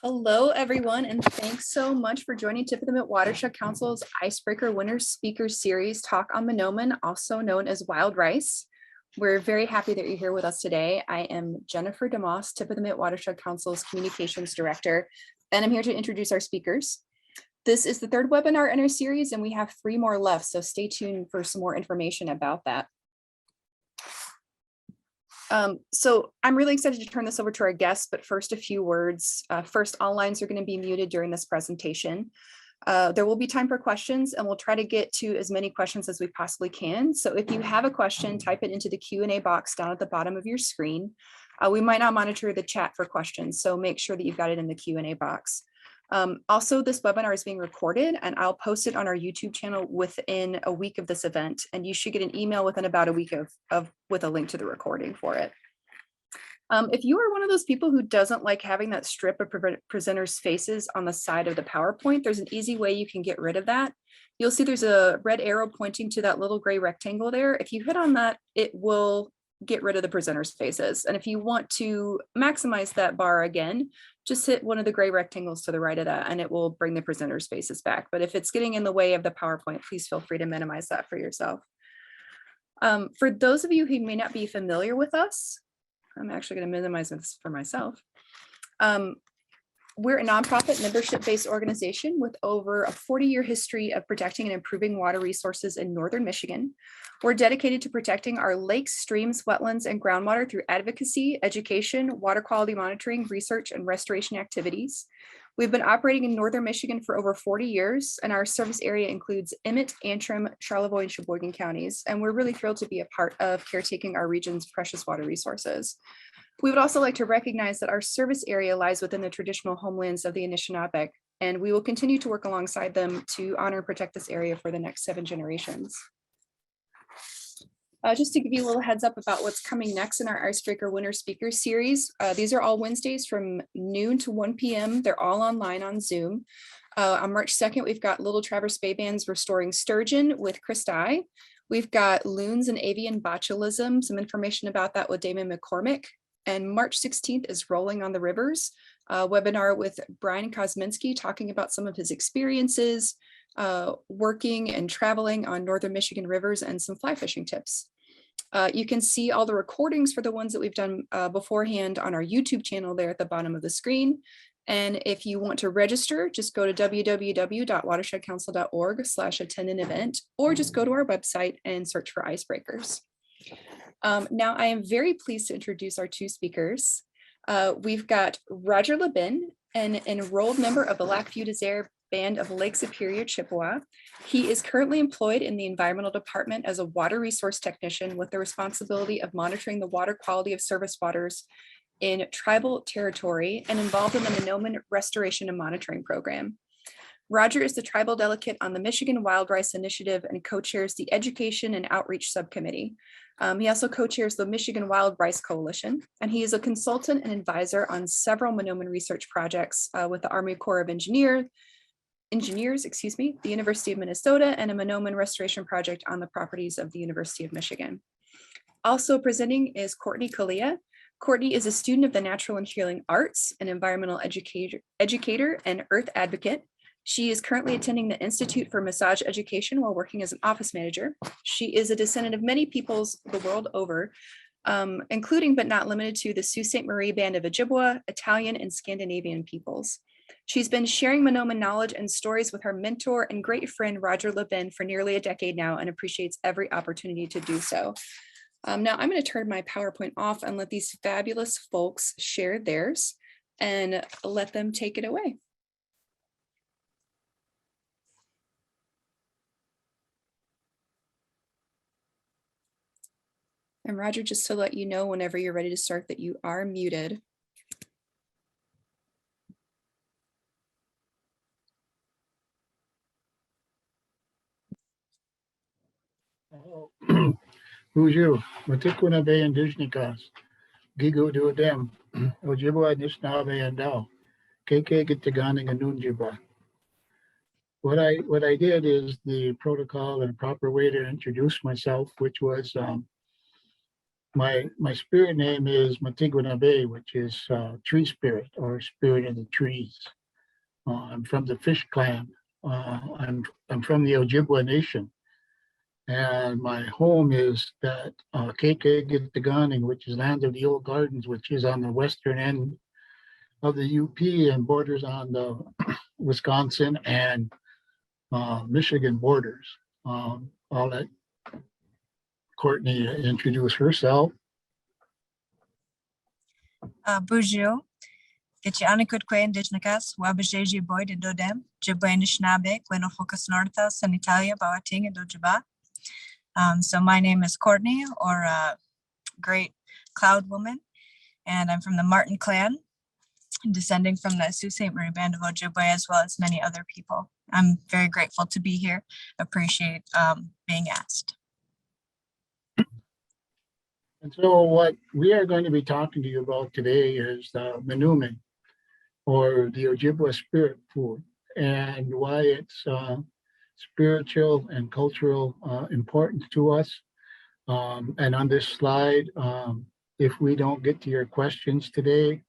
Hello, everyone, and thanks so much for joining Tip of the Mitt Watershed Council's Icebreaker Winter Speaker Series Talk on manoomin, also known as wild rice. We're very happy that you're here with us today. I am Jennifer DeMoss, Tip of the Mitt Watershed Council's Communications Director, and I'm here to introduce our speakers. This is the third webinar in our series, and we have 3 more left, so stay tuned for some more information about that. So I'm really excited to turn this over to our guests, but first a few words. First, all lines are going to be muted during this presentation. There will be time for questions, and we'll try to get to as many questions as we possibly can. So if you have a question, type it into the Q&A box down at the bottom of your screen. We might not monitor the chat for questions, so make sure that you've got it in the Q&A box. Also, this webinar is being recorded, and I'll post it on our YouTube channel within a week of this event, and you should get an email within about a week with a link to the recording for it. If you are one of those people who doesn't like having that strip of presenters' faces on the side of the PowerPoint, there's an easy way you can get rid of that. You'll see there's a red arrow pointing to that little gray rectangle there. If you hit on that, it will get rid of the presenters' faces. And if you want to maximize that bar again, just hit one of the gray rectangles to the right of that and it will bring the presenters' faces back. But if it's getting in the way of the PowerPoint, please feel free to minimize that for yourself. For those of you who may not be familiar with us, I'm actually going to minimize this for myself. We're a nonprofit membership-based organization with over a 40-year history of protecting and improving water resources in northern Michigan. We're dedicated to protecting our lakes, streams, wetlands, and groundwater through advocacy, education, water quality monitoring, research, and restoration activities. We've been operating in northern Michigan for over 40 years, and our service area includes Emmett, Antrim, Charlevoix, and Sheboygan counties, and we're really thrilled to be a part of caretaking our region's precious water resources. We would also like to recognize that our service area lies within the traditional homelands of the Anishinaabe, and we will continue to work alongside them to honor and protect this area for the next 7 generations. Just to give you a little heads up about what's coming next in our Icebreaker Winter Speaker Series. These are all Wednesdays from noon to 1 p.m. They're all online on Zoom. On March 2nd, we've got Little Traverse Bay Band's Restoring Sturgeon with Chris Dye. We've got Loons and Avian Botulism, some information about that with Damon McCormick. And March 16th is Rolling on the Rivers, a webinar with Brian Kosminski talking about some of his experiences working and traveling on northern Michigan rivers and some fly fishing tips. You can see all the recordings for the ones that we've done beforehand on our YouTube channel there at the bottom of the screen. And if you want to register, just go to www.watershedcouncil.org/attend-an-event, or just go to our website and search for Icebreakers. Now, I am very pleased to introduce our 2 speakers. We've got Roger LaBine, an enrolled member of the Lac Vieux Desert Band of Lake Superior, Chippewa. He is currently employed in the Environmental Department as a water resource technician with the responsibility of monitoring the water quality of service waters in tribal territory and involved in the manoomin Restoration and Monitoring Program. Roger is the tribal delegate on the Michigan Wild Rice Initiative and co-chairs the Education and Outreach Subcommittee. He also co-chairs the Michigan Wild Rice Coalition, and he is a consultant and advisor on several manoomin research projects with the Army Corps of Engineers, the University of Minnesota, and a manoomin restoration project on the properties of the University of Michigan. Also presenting is Cortney Collia. Courtney is a student of the Natural and Healing Arts, an environmental educator and earth advocate. She is currently attending the Institute for Massage Education while working as an office manager. She is a descendant of many peoples the world over, including but not limited to the Sault Ste. Marie Band of Ojibwa, Italian, and Scandinavian peoples. She's been sharing manoomin knowledge and stories with her mentor and great friend, Roger LaBine, for nearly a decade now and appreciates every opportunity to do so. Now I'm going to turn my PowerPoint off and let these fabulous folks share theirs and let them take it away. And Roger, just to let you know whenever you're ready to start that you are muted. Who's you? Matikuna Bay Indigenous, Gigo Duodem, Ojibwa Anishinaabe and Dao, KK Gitaganing and Nunjiba. What I did is the protocol and proper way to introduce myself, which was my spirit name is Matiguanabe, which is tree spirit or spirit of the trees. I'm from the Fish Clan. I'm from the Ojibwa Nation, and my home is that Keke which is land of the old gardens, which is on the western end of the UP and borders on the Wisconsin and Michigan borders. I'll let Courtney introduce herself. Bonjour. Get you Anakud Indigenous, Wabajeji Boyd and Dodem, Jibba Anishinaabe, Gweno Focus Northa, Sanitalia, Bawating, and Dojaba. So my name is Courtney, or Great Cloud Woman, and I'm from the Martin clan, descending from the Sault Ste. Marie Band of Ojibwe, as well as many other people. I'm very grateful to be here. Appreciate being asked. And so what we are going to be talking to you about today is the manoomin, or the Ojibwa spirit food, and why it's spiritual and cultural importance to us. And on this slide, if we don't get to your questions today,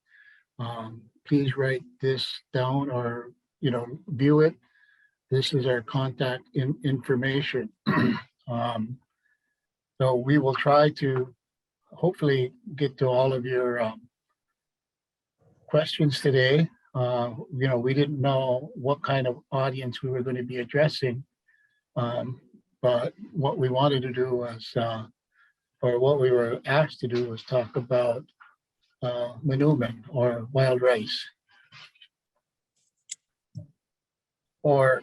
please write this down or view it. This is our contact information. So we will try to hopefully get to all of your questions today. We didn't know what kind of audience we were going to be addressing, but what we wanted to do was, or what we were asked to do was talk about manoomin, or wild rice, or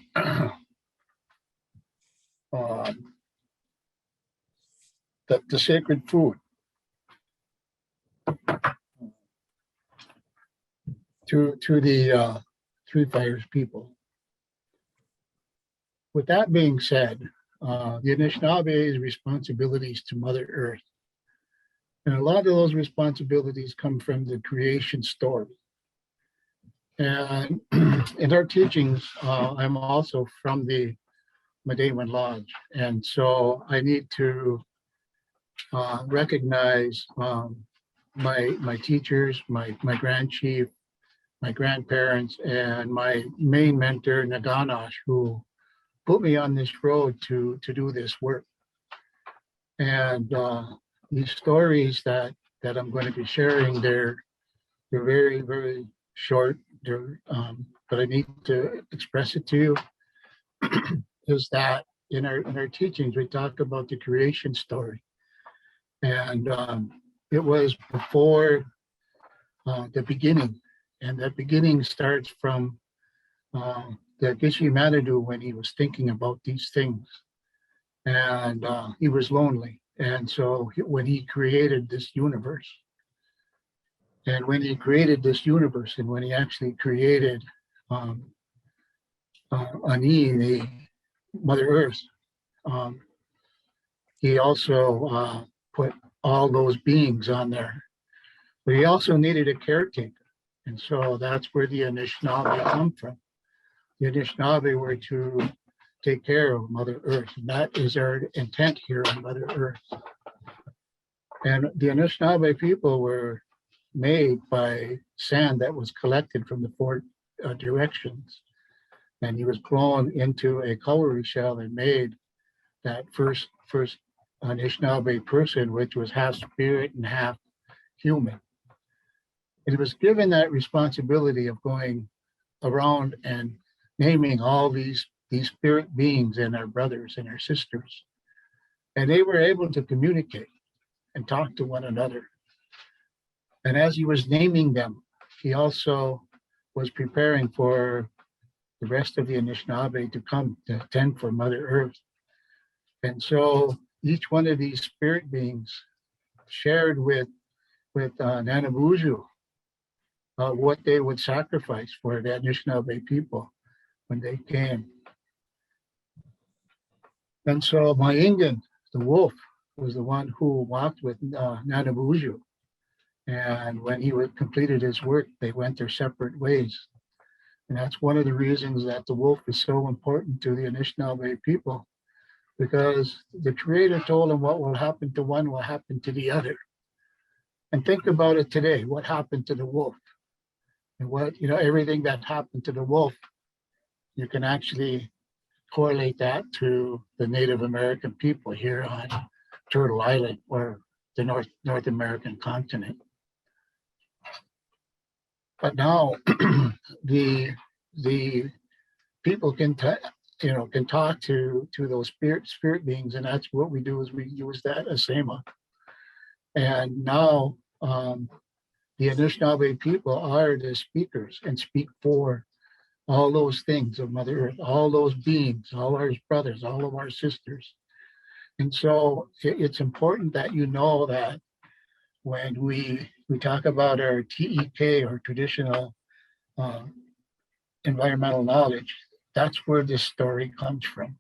the sacred food to the Three Fires people. With that being said, the Anishinabe's responsibilities to Mother Earth, and a lot of those responsibilities come from the creation story. And in our teachings, I'm also from the Medayman Lodge, and so I need to recognize my teachers, my Grand Chief, my grandparents, and my main mentor, Naganash, who put me on this road to do this work. And these stories that I'm going to be sharing, they're very, very short, but I need to express it to you, is that in our teachings, we talk about the creation story. And it was before the beginning. And that beginning starts from the Gishi Manadu, when he was thinking about these things. And he was lonely. And so when he created this universe, and when he created this universe, and when he actually created Ani, the Mother Earth, he also put all those beings on there. But he also needed a caretaker. And so that's where the Anishinaabe come from. The Anishinaabe were to take care of Mother Earth, and that is our intent here on Mother Earth. And the Anishinaabe people were made by sand that was collected from the four directions. And he was blown into a cowrie shell and made that first Anishinaabe person, which was half spirit and half human. And he was given that responsibility of going around and naming all these spirit beings and our brothers and our sisters. And they were able to communicate and talk to one another. And as he was naming them, he also was preparing for the rest of the Anishinaabe to come to tend for Mother Earth. And so each one of these spirit beings shared with Nanabuju what they would sacrifice for the Anishinaabe people when they came. And so Maingan, the wolf, was the one who walked with Nanabuju. And when he completed his work, they went their separate ways. And that's one of the reasons that the wolf is so important to the Anishinaabe people, because the Creator told him what will happen to one will happen to the other. And think about it today, what happened to the wolf? And what, everything that happened to the wolf, you can actually correlate that to the Native American people here on Turtle Island or the North American continent. But now the people can talk to those spirit beings, and that's what we do is we use that asema. And now the Anishinaabe people are the speakers and speak for all those things of Mother Earth, all those beings, all our brothers, all of our sisters. And so it's important that you know that when we talk about our TEK or traditional environmental knowledge, that's where this story comes from.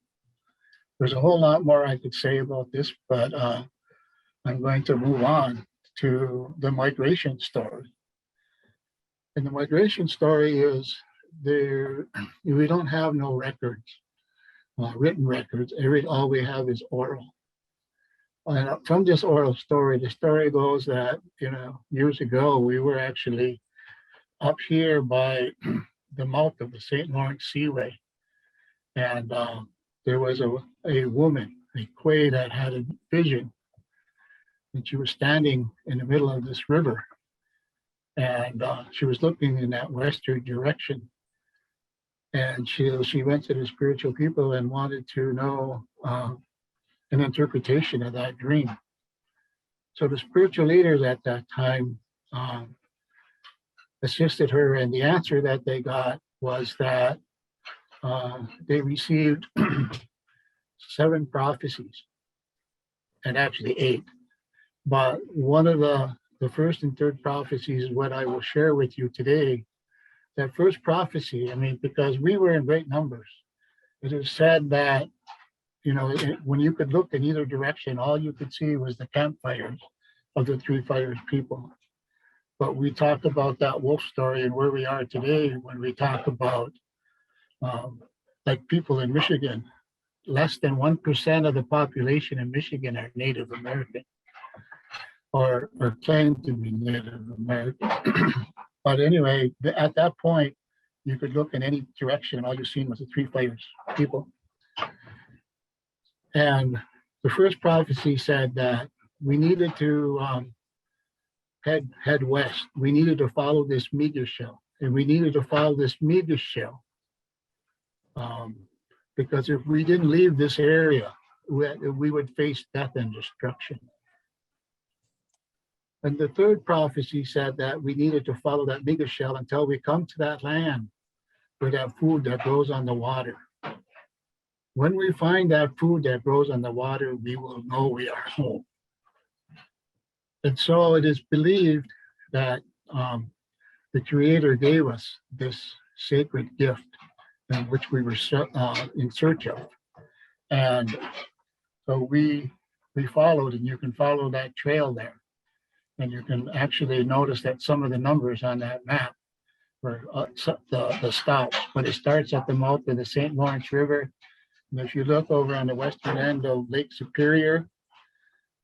There's a whole lot more I could say about this, but I'm going to move on to the migration story. And the migration story is we don't have no records, written records. All we have is oral. And from this oral story, the story goes that, years ago, we were actually up here by the mouth of the St. Lawrence Seaway. And there was a woman, a Quay, that had a vision. And she was standing in the middle of this river. And she was looking in that western direction. And she went to the spiritual people and wanted to know an interpretation of that dream. So the spiritual leaders at that time assisted her, and the answer that they got was that they received 7 prophecies, and actually 8. But one of the first and third prophecies is what I will share with you today. That first prophecy, because we were in great numbers, it is said that, when you could look in either direction, all you could see was the campfires of the Three Fires people. But we talked about that wolf story and where we are today when we talk about like people in Michigan. Less than 1% of the population in Michigan are Native American or claim to be Native American. But anyway, at that point, you could look in any direction and all you seen was the Three Fires people. And the first prophecy said that we needed to head west. We needed to follow this meager shell, and we needed to follow this meager shell because if we didn't leave this area, we would face death and destruction. And the third prophecy said that we needed to follow that meager shell until we come to that land where that food that grows on the water. When we find that food that grows on the water, we will know we are home. And so it is believed that the Creator gave us this sacred gift in which we were in search of. And so we followed, and you can follow that trail there. And you can actually notice that some of the numbers on that map were the stops, but it starts at the mouth of the St. Lawrence River. And if you look over on the western end of Lake Superior,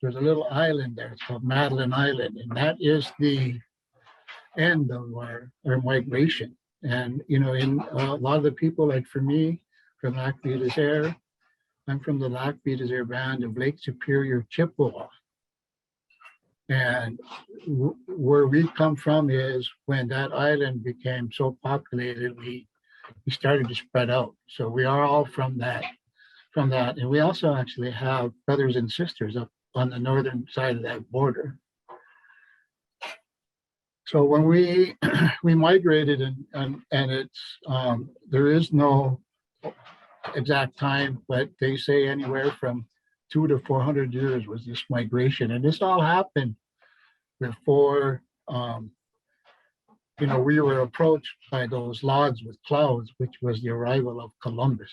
there's a little island there. It's called Madeline Island. And that is the end of our migration. And, in a lot of the people, like for me, from Lac Vieux Desert, I'm from the Lac Vieux Desert band of Lake Superior, Chippewa. And where we come from is when that island became so populated, we started to spread out. So we are all from that. And we also actually have brothers and sisters up on the northern side of that border. So when we migrated and it's there is no exact time, but they say anywhere from 200 to 400 years was this migration, and this all happened before we were approached by those logs with clouds, which was the arrival of Columbus.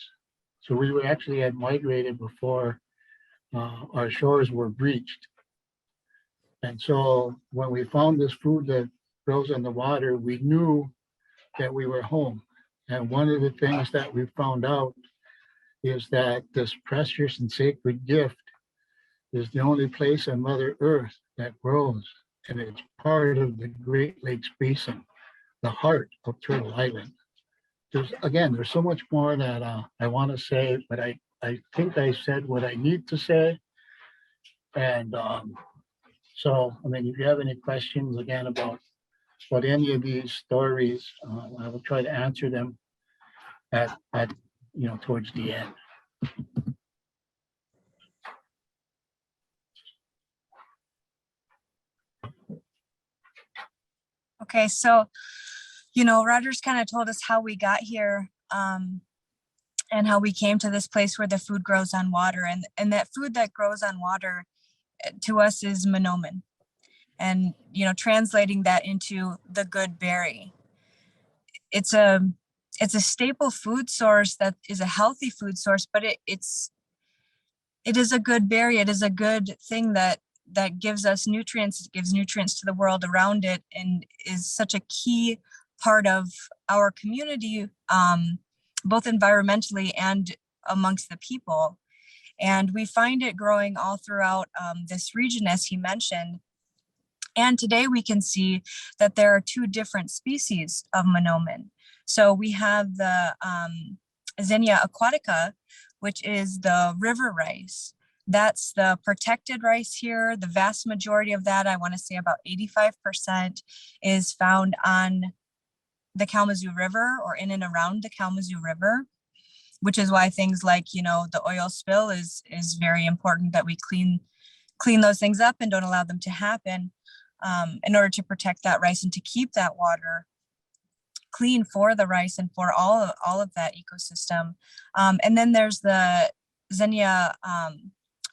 So we were actually had migrated before our shores were breached. And so when we found this food that grows on the water, we knew that we were home. And one of the things that we found out is that this precious and sacred gift is the only place on Mother Earth that grows and it's part of the Great Lakes Basin, the heart of Turtle Island. There's so much more that I want to say, but I think I said what I need to say. And so, I mean, if you have any questions again about any of these stories, I will try to answer them at towards the end. Okay, so, you know, Roger's kind of told us how we got here, and how we came to this place where the food grows on water, and that food that grows on water to us is manoomin. And, you know, translating that into the good berry. It's a staple food source that is a healthy food source, but it is a good berry. It is a good thing that gives us nutrients. It gives nutrients to the world around it, and is such a key part of our community, both environmentally and amongst the people. And we find it growing all throughout this region, as he mentioned. And today we can see that there are two different species of manoomin. So we have the Xenia aquatica, which is the river rice. That's the protected rice here. The vast majority of that, I want to say about 85%, is found on the Kalamazoo River or in and around the Kalamazoo River, which is why things like, you know, the oil spill is very important, that we clean those things up and don't allow them to happen, in order to protect that rice and to keep that water clean for the rice and for all of that ecosystem. And then there's the Xenia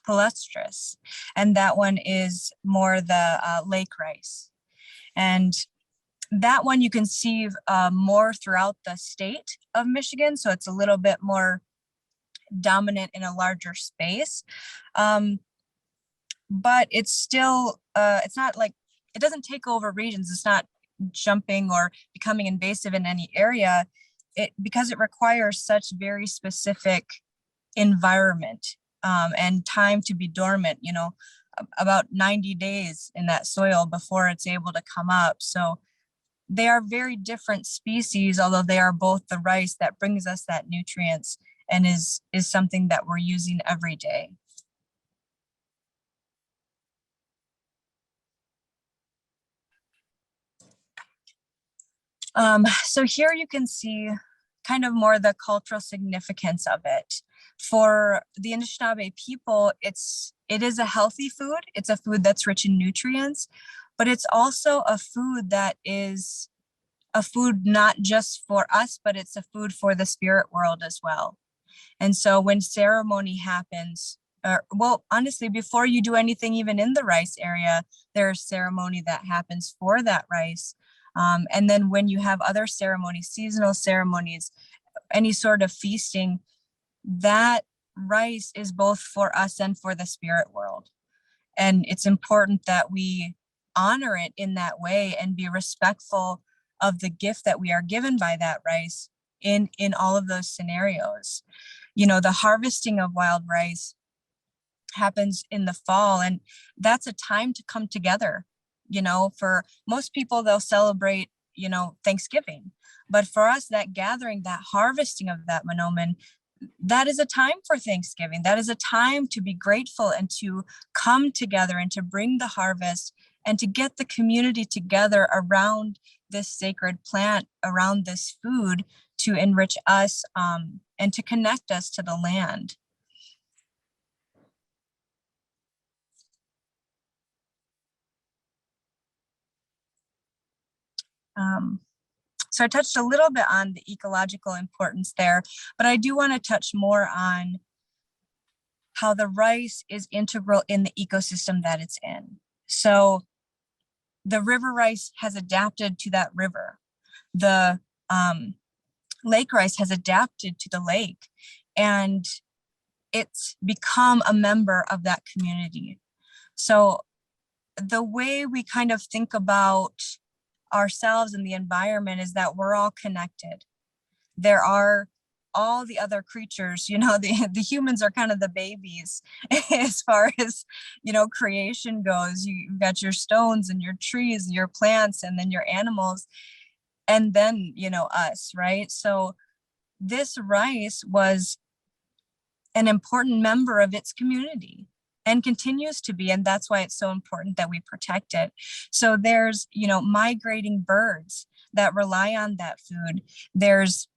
palustris, and that one is more the lake rice. And that one you can see more throughout the state of Michigan, so it's a little bit more dominant in a larger space. But it's still, it's not like, it doesn't take over regions. It's not jumping or becoming invasive in any area, because it requires such very specific environment and time to be dormant, you know, about 90 days in that soil before it's able to come up. So they are very different species, although they are both the rice that brings us that nutrients and is something that we're using every day. So here you can see kind of more the cultural significance of it. For the Anishinaabe people, it is a healthy food. It's a food that's rich in nutrients, but it's also a food that is a food not just for us, but it's a food for the spirit world as well. And so when ceremony happens, well, honestly, before you do anything, even in the rice area, there's ceremony that happens for that rice. And then when you have other ceremonies, seasonal ceremonies, any sort of feasting, that rice is both for us and for the spirit world. And it's important that we honor it in that way and be respectful of the gift that we are given by that rice in all of those scenarios. You know, the harvesting of wild rice happens in the fall, and that's a time to come together. You know, for most people, they'll celebrate, you know, Thanksgiving. But for us, that gathering, that harvesting of that manoomin, that is a time for Thanksgiving. That is a time to be grateful and to come together and to bring the harvest and to get the community together around this sacred plant, around this food, to enrich us and to connect us to the land. So I touched a little bit on the ecological importance there, but I do want to touch more on how the rice is integral in the ecosystem that it's in. So the river rice has adapted to that river. The lake rice has adapted to the lake, and it's become a member of that community. So the way we kind of think about ourselves and the environment is that we're all connected. There are all the other creatures, the humans are kind of the babies as far as, creation goes. You've got your stones and your trees, your plants, and then your animals, and then, us, right? So this rice was an important member of its community and continues to be. And that's why it's so important that we protect it. So there's, migrating birds that rely on that food. There's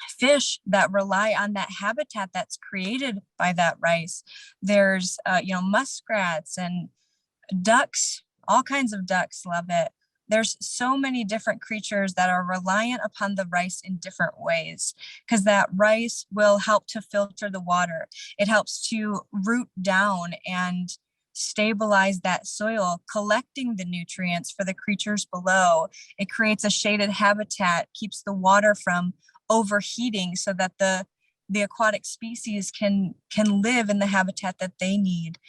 fish that rely on that habitat that's created by that rice. There's, muskrats and ducks, all kinds of ducks love it. There's so many different creatures that are reliant upon the rice in different ways, because that rice will help to filter the water. It helps to root down and stabilize that soil, collecting the nutrients for the creatures below. It creates a shaded habitat, keeps the water from overheating so that the aquatic species can live in the habitat that they need.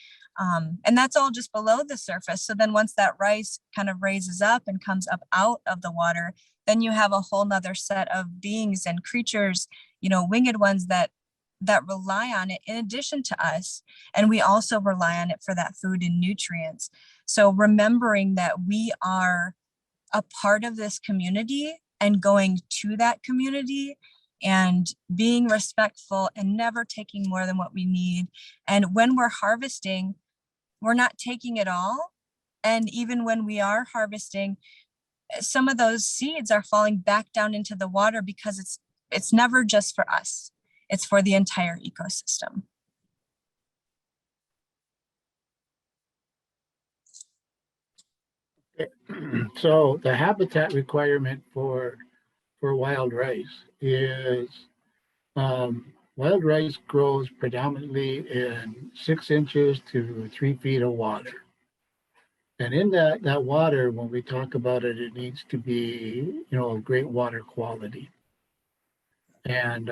And that's all just below the surface. So then once that rice kind of raises up and comes up out of the water, then you have a whole nother set of beings and creatures, winged ones that rely on it in addition to us. And we also rely on it for that food and nutrients. So remembering that we are a part of this community and going to that community and being respectful and never taking more than what we need. And when we're harvesting, we're not taking it all. And even when we are harvesting, some of those seeds are falling back down into the water because it's never just for us. It's for the entire ecosystem. So the habitat requirement for wild rice is wild rice grows predominantly in 6 inches to 3 feet of water. And in that water, when we talk about it, it needs to be, great water quality. And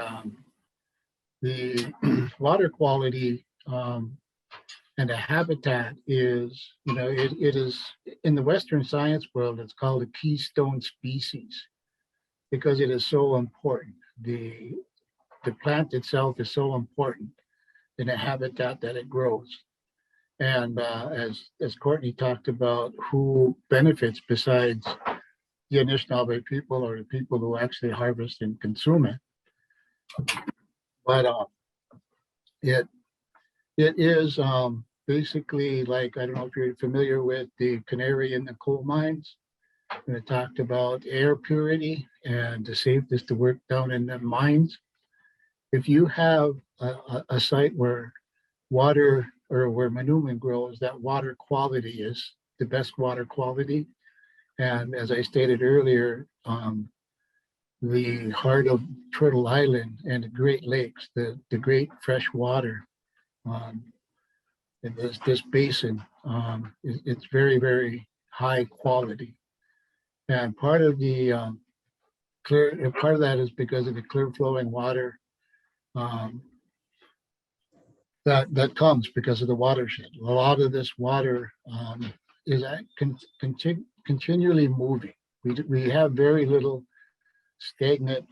the water quality and the habitat is, it is in the Western science world, it's called a keystone species because it is so important. The plant itself is so important in the habitat that it grows. And as Courtney talked about, who benefits besides the Anishinaabe people or the people who actually harvest and consume it. But it is basically like, I don't know if you're familiar with the canary in the coal mines. And it talked about air purity and the safest to work down in the mines. If you have a site where water or where manoomin grows, that water quality is the best water quality. And as I stated earlier, the heart of Turtle Island and the Great Lakes, the great fresh water in this basin, it's very, very high quality. And part of the part of that is because of the clear flowing water that comes because of the watershed. A lot of this water is continually moving. We have very little stagnant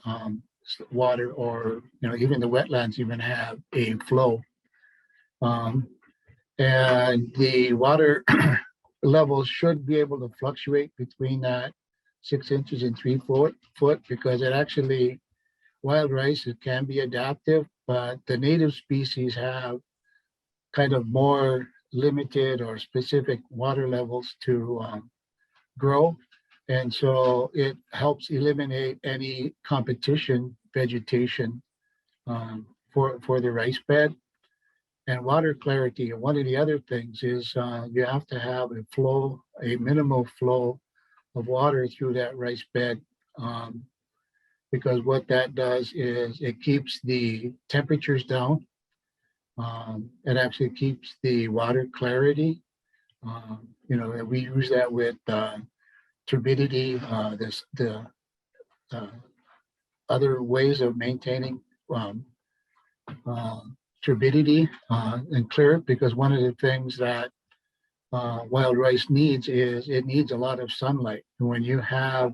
water, or even the wetlands even have a flow. And the water levels should be able to fluctuate between that 6 inches and 3 foot because it actually, wild rice, it can be adaptive, but the native species have kind of more limited or specific water levels to grow. And so it helps eliminate any competition vegetation for the rice bed. And water clarity, and one of the other things is you have to have a minimal flow of water through that rice bed, because what that does is it keeps the temperatures down. It actually keeps the water clarity. And we use that with turbidity, the other ways of maintaining turbidity and clear, because one of the things that wild rice needs is it needs a lot of sunlight. And when you have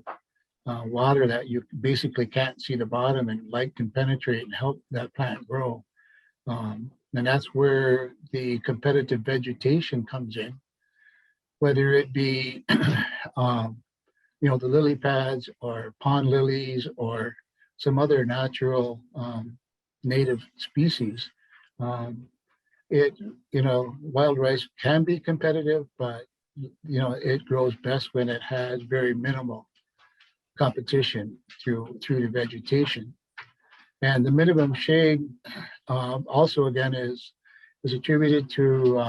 water that you basically can't see the bottom, and light can penetrate and help that plant grow. And that's where the competitive vegetation comes in, whether it be, the lily pads or pond lilies or some other natural native species. Wild rice can be competitive, but it grows best when it has very minimal competition through the vegetation. And the minimum shade also again is attributed to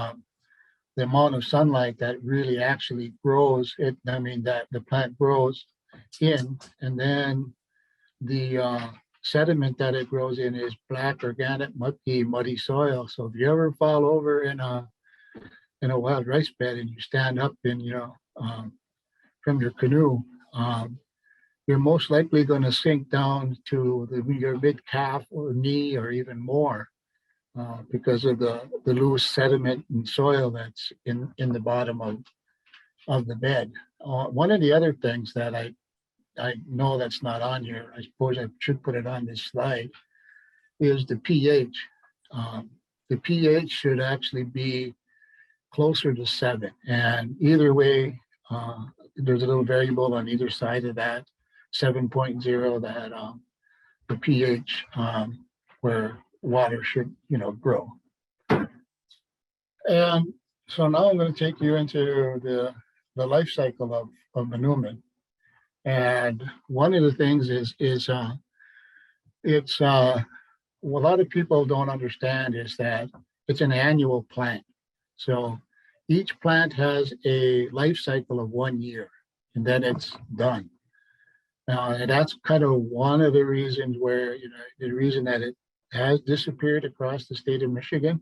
the amount of sunlight that really actually grows it. I mean, that the plant grows in, and then the sediment that it grows in is black, organic, muddy soil. So if you ever fall over in a wild rice bed and you stand up from your canoe, you're most likely going to sink down to your mid calf or knee or even more because of the loose sediment and soil that's in the bottom of the bed. One of the other things that I know that's not on here, I suppose I should put it on this slide, is the pH. The pH should actually be closer to 7. And either way, there's a little variable on either side of that 7.0, that the pH where water should grow. And so now I'm going to take you into the life cycle of manoomin. And one of the things is what a lot of people don't understand is that it's an annual plant. So each plant has a life cycle of 1 year, and then it's done. And that's kind of one of the reasons where, the reason that it has disappeared across the state of Michigan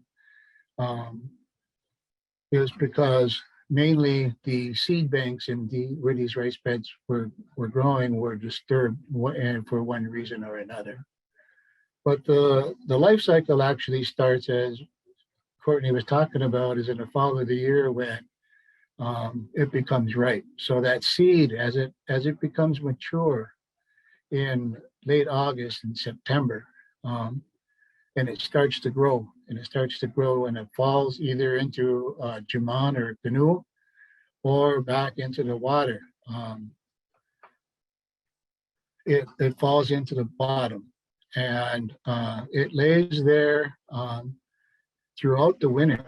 is because mainly the seed banks where these rice beds were growing were disturbed, and for one reason or another. But the life cycle actually starts, as Courtney was talking about, is in the fall of the year when it becomes ripe. So that seed, as it becomes mature in late August and September, and it starts to grow, and it falls either into jaman or canoe or back into the water. It falls into the bottom, and it lays there throughout the winter.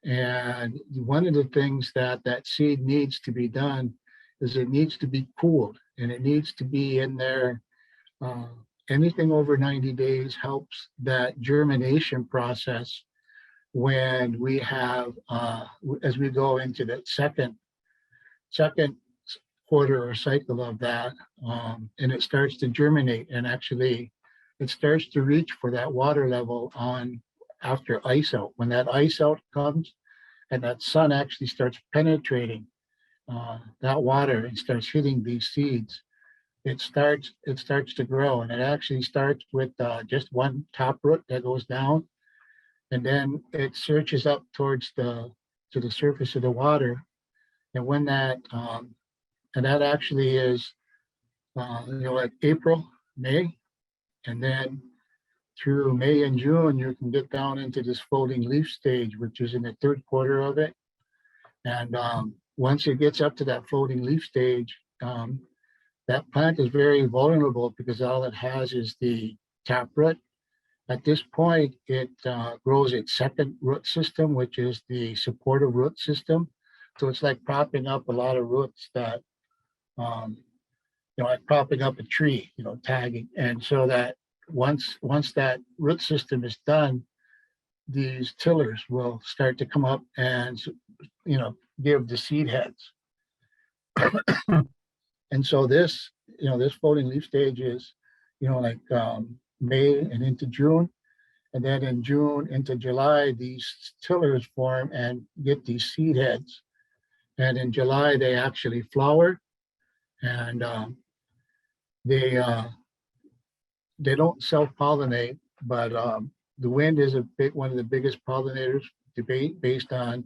And one of the things that seed needs to be done is it needs to be cooled, and it needs to be in there. Anything over 90 days helps that germination process when we have, as we go into the second quarter or cycle of that, and it starts to germinate, and actually it starts to reach for that water level after ice out. When that ice out comes and that sun actually starts penetrating that water and starts hitting these seeds, it starts to grow. And it actually starts with just one top root that goes down, and then it searches up to the surface of the water. And when that and that actually is like April, May, and then through May and June, you can get down into this folding leaf stage, which is in the third quarter of it. And once it gets up to that folding leaf stage, that plant is very vulnerable because all it has is the taproot. At this point, it grows its second root system, which is the supportive root system. So it's like propping up a lot of roots that, like propping up a tree, tagging. And so that once that root system is done, these tillers will start to come up and, give the seed heads. And so this folding leaf stage is, like May and into June. And then in June into July, these tillers form and get these seed heads. And in July, they actually flower, and they don't self-pollinate, but the wind is one of the biggest pollinators based on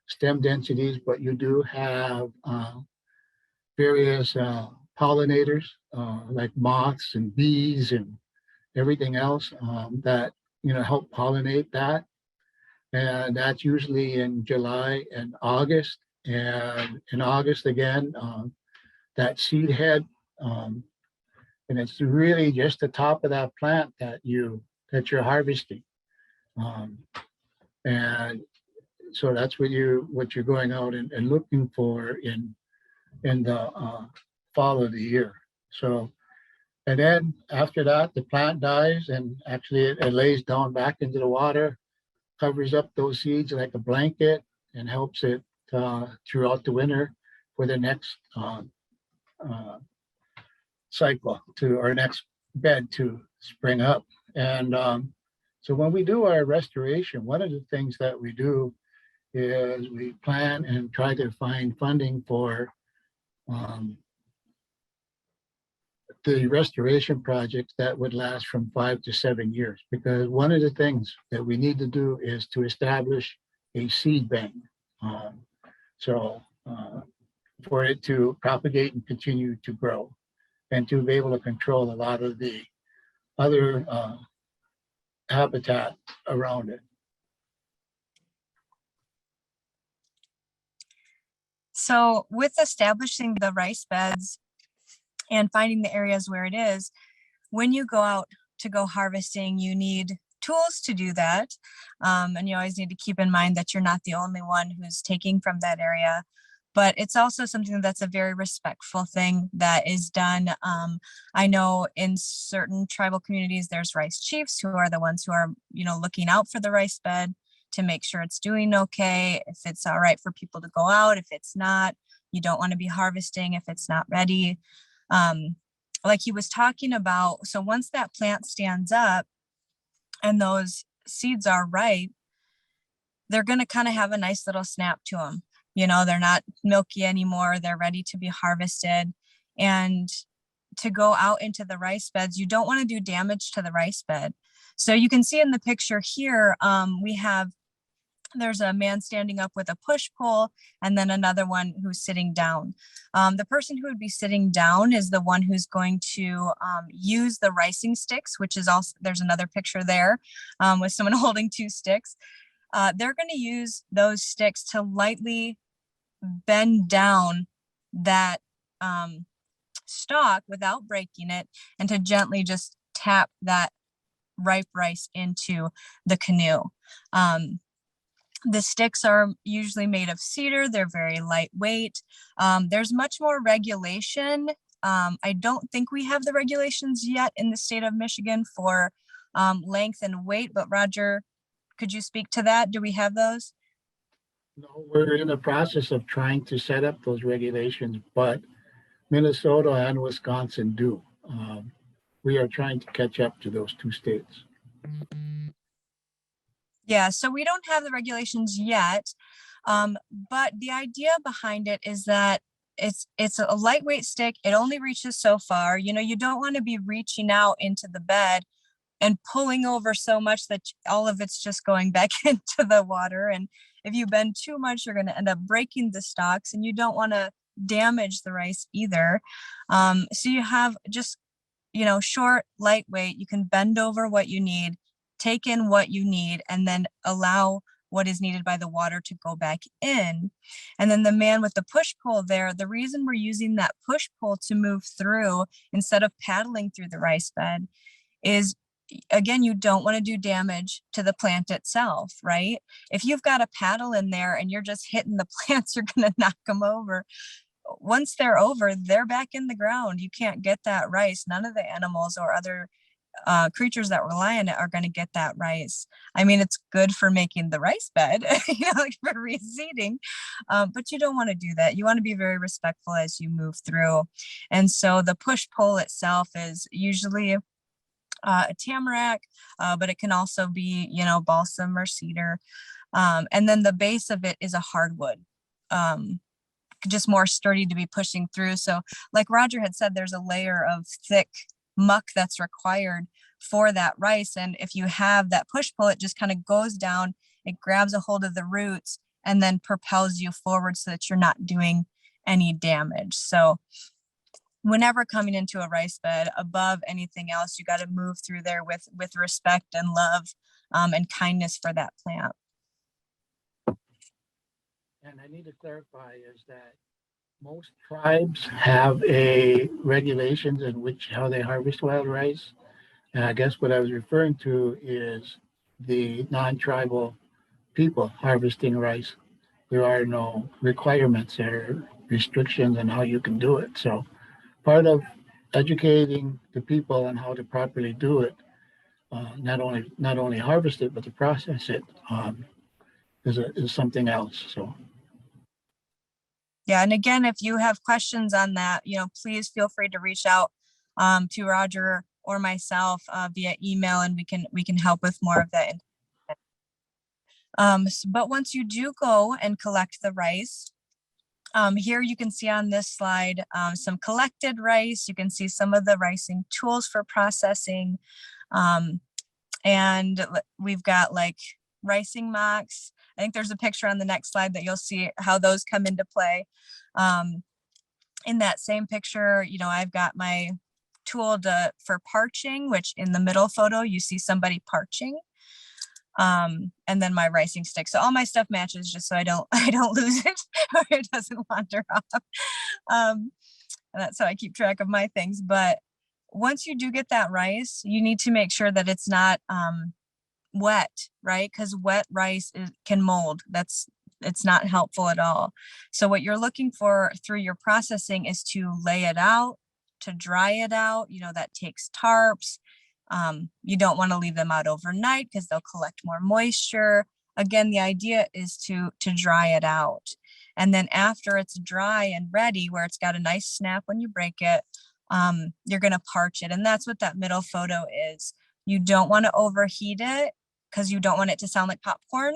stem densities. But you do have various pollinators like moths and bees and everything else that help pollinate that. And that's usually in July and August. And in August again, that seed head, and it's really just the top of that plant that you're harvesting. And so that's what you're going out and looking for in the fall of the year. So, and then after that, the plant dies and actually it lays down back into the water, covers up those seeds like a blanket, and helps it throughout the winter for the next cycle to our next bed to spring up. And so when we do our restoration, one of the things that we do is we plan and try to find funding for the restoration projects that would last from 5 to 7 years, because one of the things that we need to do is to establish a seed bank. For it to propagate and continue to grow, and to be able to control a lot of the other habitat around it. So with establishing the rice beds and finding the areas where it is, when you go out to go harvesting, you need tools to do that. And you always need to keep in mind that you're not the only one who's taking from that area. But it's also something that's a very respectful thing that is done. I know in certain tribal communities, there's rice chiefs who are the ones who are, looking out for the rice bed to make sure it's doing okay. If it's all right for people to go out, if it's not, you don't want to be harvesting if it's not ready. Like he was talking about, so once that plant stands up and those seeds are ripe, they're going to kind of have a nice little snap to them. They're not milky anymore. They're ready to be harvested. And to go out into the rice beds, you don't want to do damage to the rice bed. So you can see in the picture here, there's a man standing up with a push pole and then another one who's sitting down. The person who would be sitting down is the one who's going to use the ricing sticks, which is also, there's another picture there with someone holding 2 sticks. They're going to use those sticks to lightly bend down that stalk without breaking it, and to gently just tap that ripe rice into the canoe. The sticks are usually made of cedar. They're very lightweight. There's much more regulation. I don't think we have the regulations yet in the state of Michigan for length and weight, but Roger, could you speak to that? Do we have those? No, we're in the process of trying to set up those regulations, but Minnesota and Wisconsin do. We are trying to catch up to those 2 states. Yeah, so we don't have the regulations yet, but the idea behind it is that it's a lightweight stick. It only reaches so far. You don't want to be reaching out into the bed and pulling over so much that all of it's just going back into the water. And if you bend too much, you're going to end up breaking the stalks, and you don't want to damage the rice either. So you have just, short, lightweight. You can bend over what you need, take in what you need, and then allow what is needed by the water to go back in. And then the man with the push pole there, the reason we're using that push pole to move through instead of paddling through the rice bed is, again, you don't want to do damage to the plant itself, right? If you've got a paddle in there and you're just hitting the plants, you're going to knock them over. Once they're over, they're back in the ground. You can't get that rice. None of the animals or other creatures that rely on it are going to get that rice. I mean, it's good for making the rice bed, like for reseeding, but you don't want to do that. You want to be very respectful as you move through. And so the push pole itself is usually a tamarack, but it can also be, balsam or cedar. And then the base of it is a hardwood, just more sturdy to be pushing through. So like Roger had said, there's a layer of thick muck that's required for that rice. And if you have that push pull, it just kind of goes down, it grabs a hold of the roots and then propels you forward so that you're not doing any damage. So whenever coming into a rice bed, above anything else, you got to move through there with respect and love, and kindness for that plant. And I need to clarify is that most tribes have a regulations in which how they harvest wild rice. And I guess what I was referring to is the non-tribal people harvesting rice. There are no requirements or restrictions on how you can do it. So part of educating the people on how to properly do it, not only harvest it but to process it, is something else. So Yeah, and again, if you have questions on that, please feel free to reach out to Roger or myself via email, and we can help with more of that. But once you do go and collect the rice, here you can see on this slide some collected rice. You can see some of the ricing tools for processing, and we've got like ricing mocks. I think there's a picture on the next slide that you'll see how those come into play. In that same picture, I've got my tool for parching, which in the middle photo, you see somebody parching. And then my ricing stick. So all my stuff matches just so I don't lose it or it doesn't wander off. And that's how I keep track of my things. But once you do get that rice, you need to make sure that it's not wet, right? Because wet rice can mold. It's not helpful at all. So what you're looking for through your processing is to lay it out, to dry it out. That takes tarps. You don't want to leave them out overnight because they'll collect more moisture. Again, the idea is to dry it out. And then after it's dry and ready, where it's got a nice snap when you break it, you're going to parch it. And that's what that middle photo is. You don't want to overheat it because you don't want it to sound like popcorn.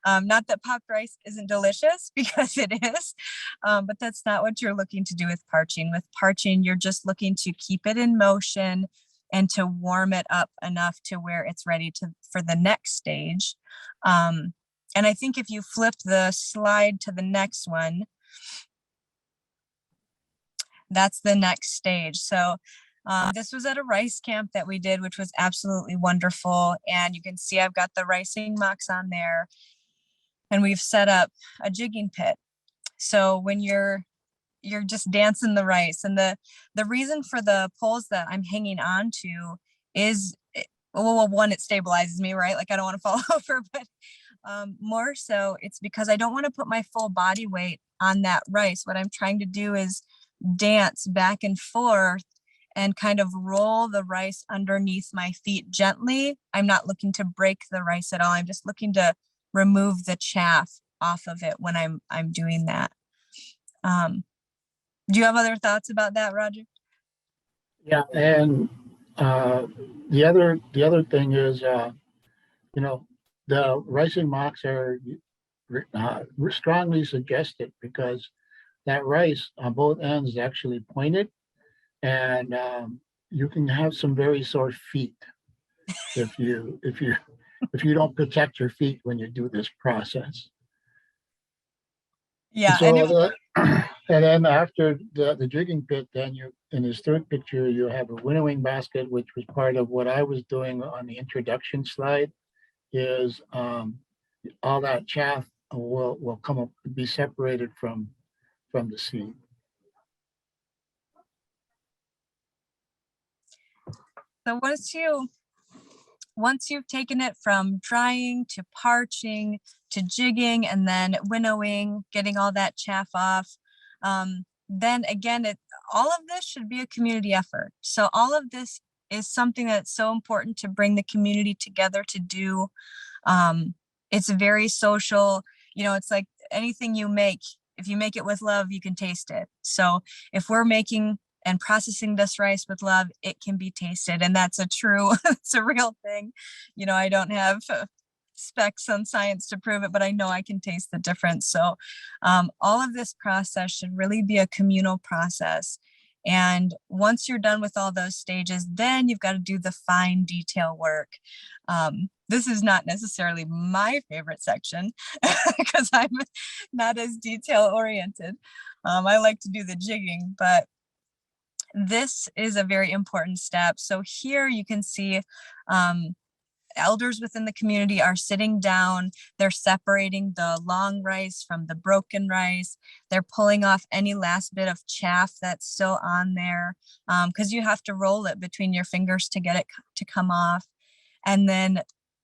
Not that popped rice isn't delicious, because it is, but that's not what you're looking to do with parching. With parching, you're just looking to keep it in motion and to warm it up enough to where it's ready for the next stage. And I think if you flip the slide to the next one, that's the next stage. So this was at a rice camp that we did, which was absolutely wonderful. And you can see I've got the ricing mocks on there, and we've set up a jigging pit. So when you're just dancing the rice, and the reason for the poles that I'm hanging on to is, well, one, it stabilizes me, right? Like I don't want to fall over, but more so it's because I don't want to put my full body weight on that rice. What I'm trying to do is dance back and forth and kind of roll the rice underneath my feet gently. I'm not looking to break the rice at all. I'm just looking to remove the chaff off of it when I'm doing that. Do you have other thoughts about that, Roger? yeah, and the other thing is, the ricing mocks are strongly suggested because that rice on both ends is actually pointed, and you can have some very sore feet if you don't protect your feet when you do this process. Yeah. And then after the jigging pit, then you, in this third picture, you have a winnowing basket, which was part of what I was doing on the introduction slide, is all that chaff will come up, be separated from the seed. So once you've taken it from drying to parching to jigging and then winnowing, getting all that chaff off, then again, all of this should be a community effort. So all of this is something that's so important to bring the community together to do. It's very social. It's like anything you make, if you make it with love, you can taste it. So if we're making and processing this rice with love, it can be tasted. And that's it's a real thing. I don't have specs on science to prove it, but I know I can taste the difference. So all of this process should really be a communal process. And once you're done with all those stages, then you've got to do the fine detail work. This is not necessarily my favorite section because I'm not as detail oriented. I like to do the jigging, but this is a very important step. So here you can see elders within the community are sitting down. They're separating the long rice from the broken rice. They're pulling off any last bit of chaff that's still on there, because you have to roll it between your fingers to get it to come off. And then,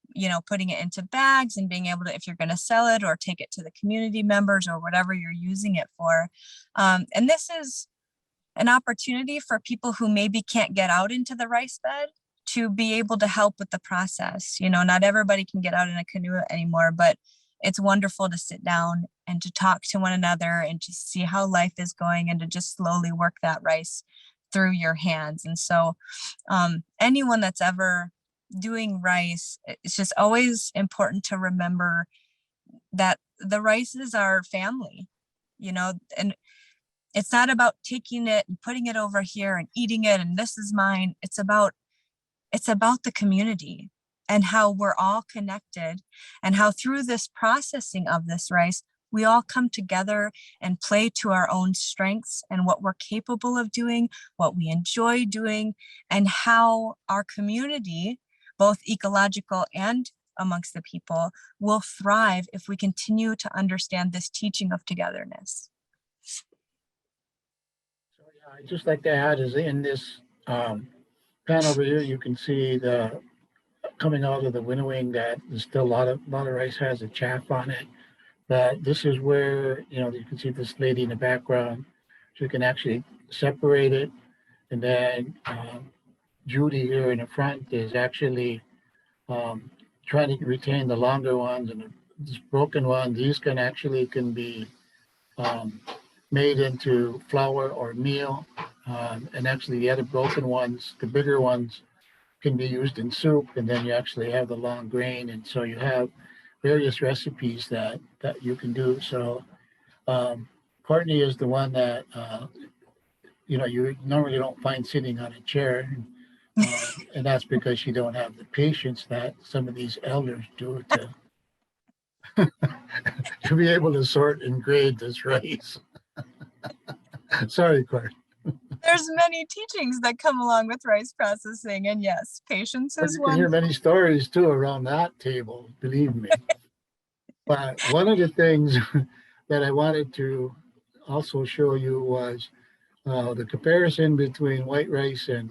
you know, putting it into bags and being able to, if you're going to sell it or take it to the community members or whatever you're using it for. And this is an opportunity for people who maybe can't get out into the rice bed to be able to help with the process. You know, not everybody can get out in a canoe anymore, but it's wonderful to sit down and to talk to one another and to see how life is going and to just slowly work that rice through your hands. And so anyone that's ever doing rice, it's just always important to remember that the rice is our family, you know, and it's not about taking it and putting it over here and eating it and this is mine. It's about the community and how we're all connected and how through this processing of this rice, we all come together and play to our own strengths and what we're capable of doing, what we enjoy doing, and how our community, both ecological and amongst the people, will thrive if we continue to understand this teaching of togetherness. So yeah, I'd just like to add is in this pan over here, you can see the coming out of the winnowing that there's still a lot of rice has a chaff on it. But this is where, you know, you can see this lady in the background. She can actually separate it. And then Judy here in the front is actually trying to retain the longer ones and this broken one. These can be made into flour or meal. And actually the other broken ones, the bigger ones, can be used in soup, and then you actually have the long grain. And so you have various recipes that you can do. So Courtney is the one that, you know, you normally don't find sitting on a chair. And that's because you don't have the patience that some of these elders do to be able to sort and grade this rice. Sorry, Courtney. There's many teachings that come along with rice processing, and yes, patience is You one. can hear many stories too around that table, believe me. But one of the things that I wanted to also show you was the comparison between white rice and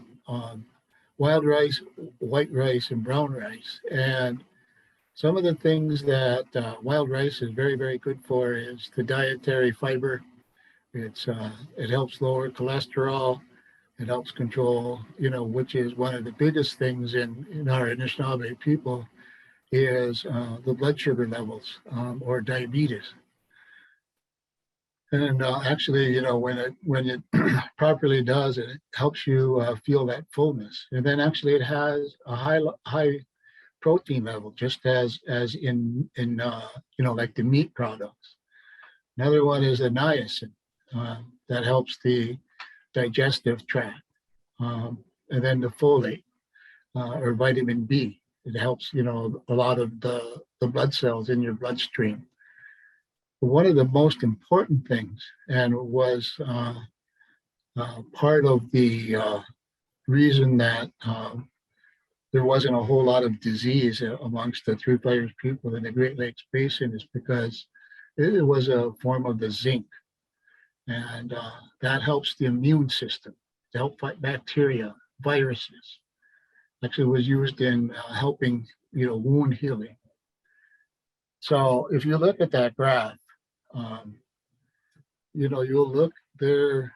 wild rice, white rice, and brown rice. And some of the things that wild rice is very, very good for is the dietary fiber. It helps lower cholesterol. It helps control, you know, which is one of the biggest things in our Anishinaabe people is the blood sugar levels or diabetes. And actually, you know, when it properly does, it helps you feel that fullness. And then actually, it has a high protein level, just as in you know, like the meat products. Another one is the niacin that helps the digestive tract, and then the folate or vitamin B. It helps, you know, a lot of the blood cells in your bloodstream. One of the most important things, and was part of the reason that there wasn't a whole lot of disease amongst the Three Fires people in the Great Lakes Basin, is because it was a form of the zinc. And that helps the immune system to help fight bacteria, viruses. Actually was used in helping, you know, wound healing. So if you look at that graph, you know, you'll look there,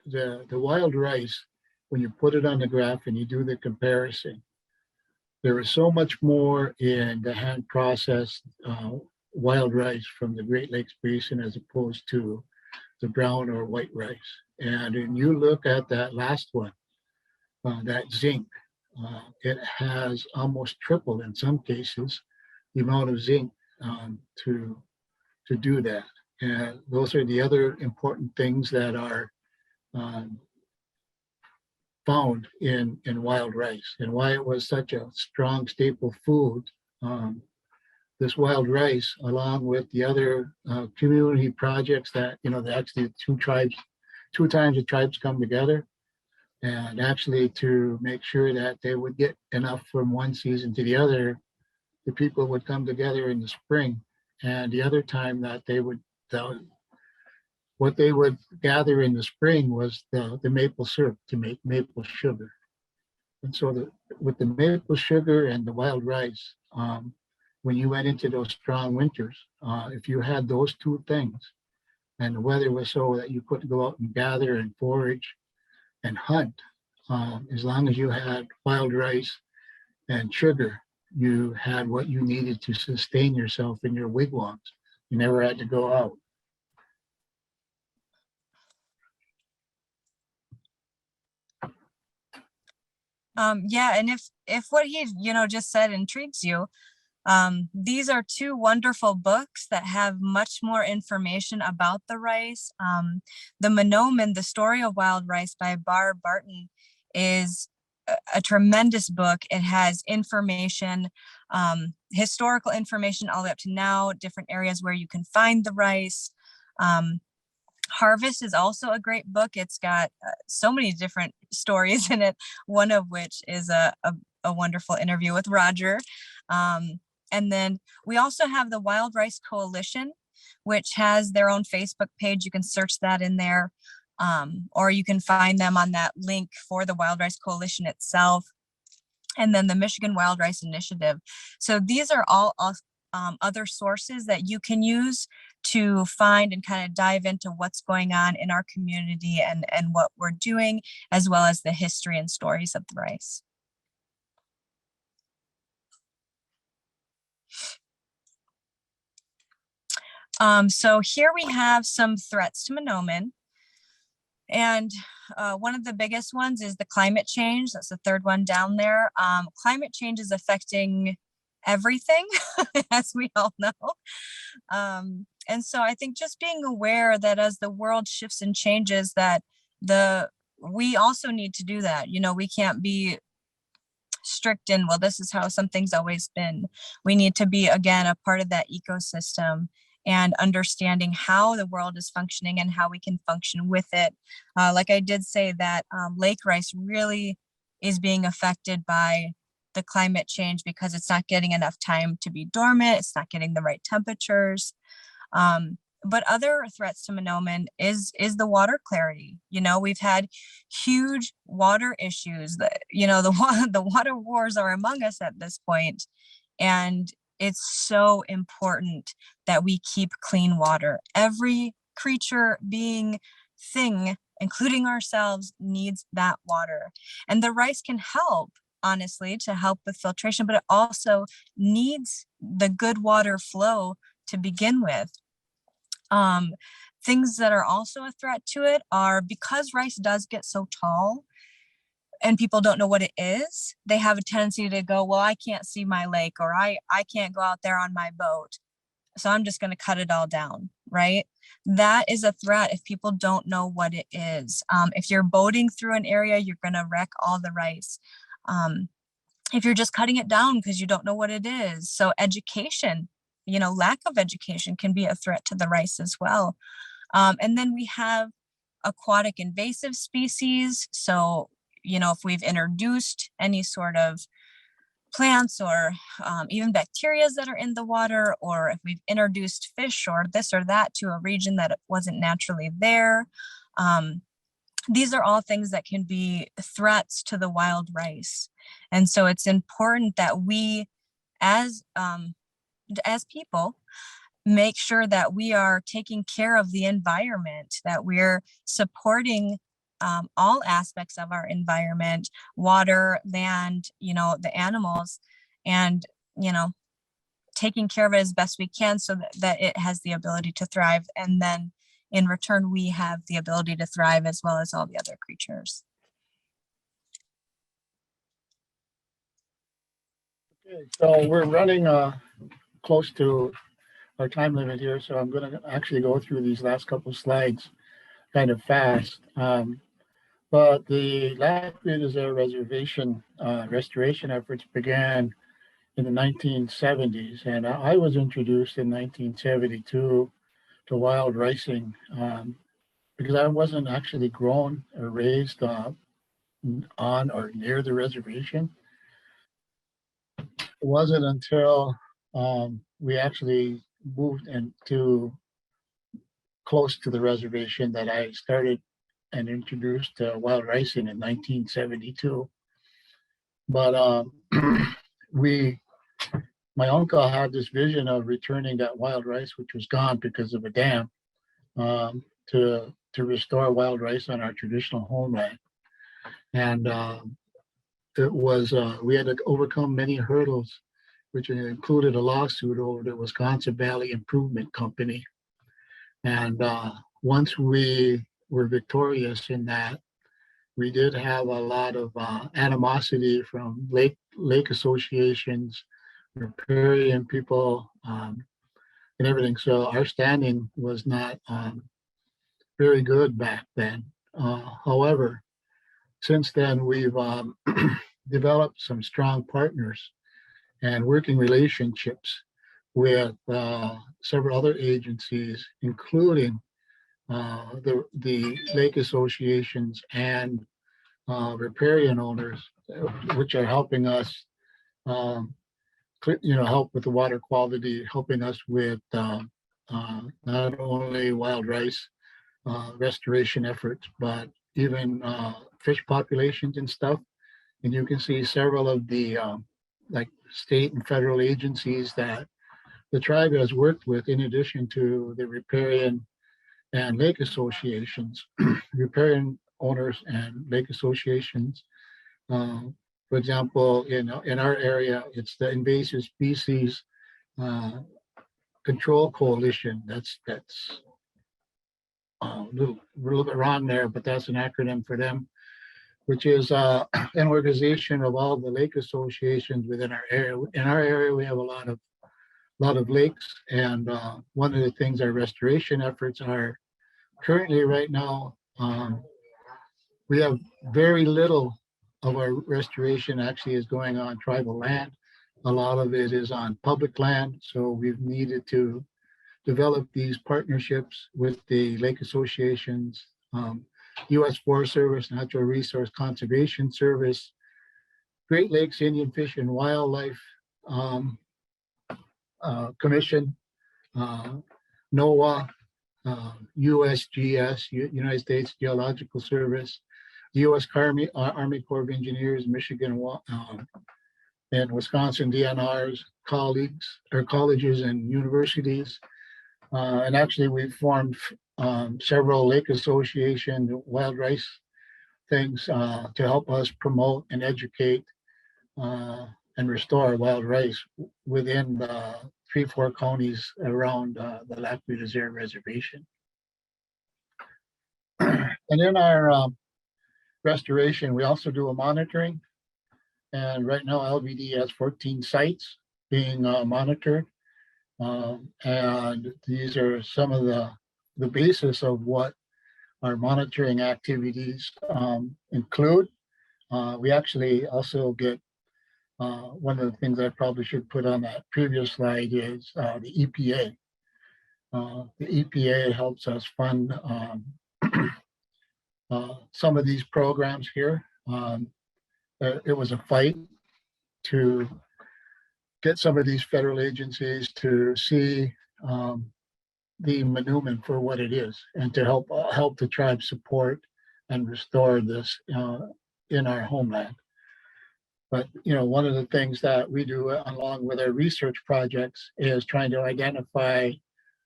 the wild rice, when you put it on the graph and you do the comparison, there is so much more in the hand processed wild rice from the Great Lakes Basin as opposed to the brown or white rice. And when you look at that last one, that zinc, it has almost triple in some cases the amount of zinc to do that. And those are the other important things that are found in wild rice, and why it was such a strong staple food. This wild rice, along with the other community projects that, you know, actually two times the tribes come together, And actually, to make sure that they would get enough from one season to the other, the people would come together in the spring. And the other time that they would, what they would gather in the spring was the maple syrup to make maple sugar. And so with the maple sugar and the wild rice, when you went into those strong winters, if you had those two things and the weather was so that you couldn't go out and gather and forage and hunt, as long as you had wild rice and sugar, you had what you needed to sustain yourself in your wigwams. You never had to go out. Yeah, and if what he just said intrigues you, these are two wonderful books that have much more information about the rice. The Manoomin, The Story of Wild Rice by Barb Barton, is a tremendous book. It has information, historical information all the way up to now, different areas where you can find the rice. Harvest is also a great book. It's got so many different stories in it, one of which is a wonderful interview with Roger. And then we also have the Wild Rice Coalition, which has their own Facebook page. You can search that in there, or you can find them on that link for the Wild Rice Coalition itself. And then the Michigan Wild Rice Initiative. So these are all other sources that you can use to find and kind of dive into what's going on in our community and what we're doing, as well as the history and stories of the rice. So here we have some threats to manoomin. And one of the biggest ones is the climate change. That's the third one down there. Climate change is affecting everything, as we all know. And so I think just being aware that as the world shifts and changes, that we also need to do that. We can't be strict in, well, this is how something's always been. We need to be, again, a part of that ecosystem and understanding how the world is functioning and how we can function with it. Like I did say, that lake rice really is being affected by the climate change because it's not getting enough time to be dormant. It's not getting the right temperatures. But other threats to manoomin is the water clarity. We've had huge water issues. The water wars are among us at this point, and it's so important that we keep clean water. Every creature, being, thing, including ourselves, needs that water. And the rice can help, honestly, to help with filtration, but it also needs the good water flow to begin with. Things that are also a threat to it are, because rice does get so tall and people don't know what it is, they have a tendency to go, well, I can't see my lake, or I can't go out there on my boat, so I'm just going to cut it all down, right? That is a threat if people don't know what it is. If you're boating through an area, you're going to wreck all the rice. If you're just cutting it down because you don't know what it is. So education, lack of education can be a threat to the rice as well. And then we have aquatic invasive species. So, if we've introduced any sort of plants or even bacteria that are in the water, or if we've introduced fish or this or that to a region that wasn't naturally there, these are all things that can be threats to the wild rice. And so it's important that we, as people, make sure that we are taking care of the environment, that we're supporting all aspects of our environment, water, land, the animals, and, taking care of it as best we can so that it has the ability to thrive. And then in return, we have the ability to thrive as well as all the other creatures. Okay, so we're running close to our time limit here, so I'm going to actually go through these last couple of slides kind of fast. But the Lac-Médésert Reservation restoration efforts began in the 1970s, and I was introduced in 1972 to wild ricing because I wasn't actually grown or raised on or near the reservation. It wasn't until we actually moved into close to the reservation that I started and introduced wild ricing in 1972. But my uncle had this vision of returning that wild rice, which was gone because of a dam, to restore wild rice on our traditional homeland. And it was we had to overcome many hurdles, which included a lawsuit over the Wisconsin Valley Improvement Company. And once we were victorious in that, we did have a lot of animosity from lake associations, riparian people, and everything. So our standing was not very good back then. However, since then we've developed some strong partners and working relationships with several other agencies, including the lake associations and riparian owners, which are helping us, help with the water quality, helping us with not only wild rice restoration efforts, but even fish populations and stuff. And you can see several of the like state and federal agencies that the tribe has worked with, in addition to the riparian and lake associations, riparian owners and lake associations. For example, in our area, it's the Invasive Species Control Coalition. That's a little bit wrong there, but that's an acronym for them, which is an organization of all the lake associations within our area. In our area, we have a lot of lakes, and one of the things our restoration efforts are currently right now, we have very little of our restoration actually is going on tribal land. A lot of it is on public land, so we've needed to develop these partnerships with the lake associations, U.S. Forest Service, Natural Resource Conservation Service, Great Lakes Indian Fish and Wildlife Commission, NOAA, USGS, United States Geological Service, U.S. Army Corps of Engineers, Michigan and Wisconsin DNRs, colleges and universities. And actually we've formed several lake association wild rice things to help us promote and educate and restore wild rice within the 3-4 counties around the Lac Vieux Desert Reservation. And in our restoration, we also do a monitoring. And right now, LVD has 14 sites being monitored. And these are some of the basis of what our monitoring activities include. We actually also get one of the things I probably should put on that previous slide is the EPA. The EPA helps us fund some of these programs here. It was a fight to get some of these federal agencies to see the manoomin for what it is, and to help the tribe support and restore this in our homeland. But one of the things that we do along with our research projects is trying to identify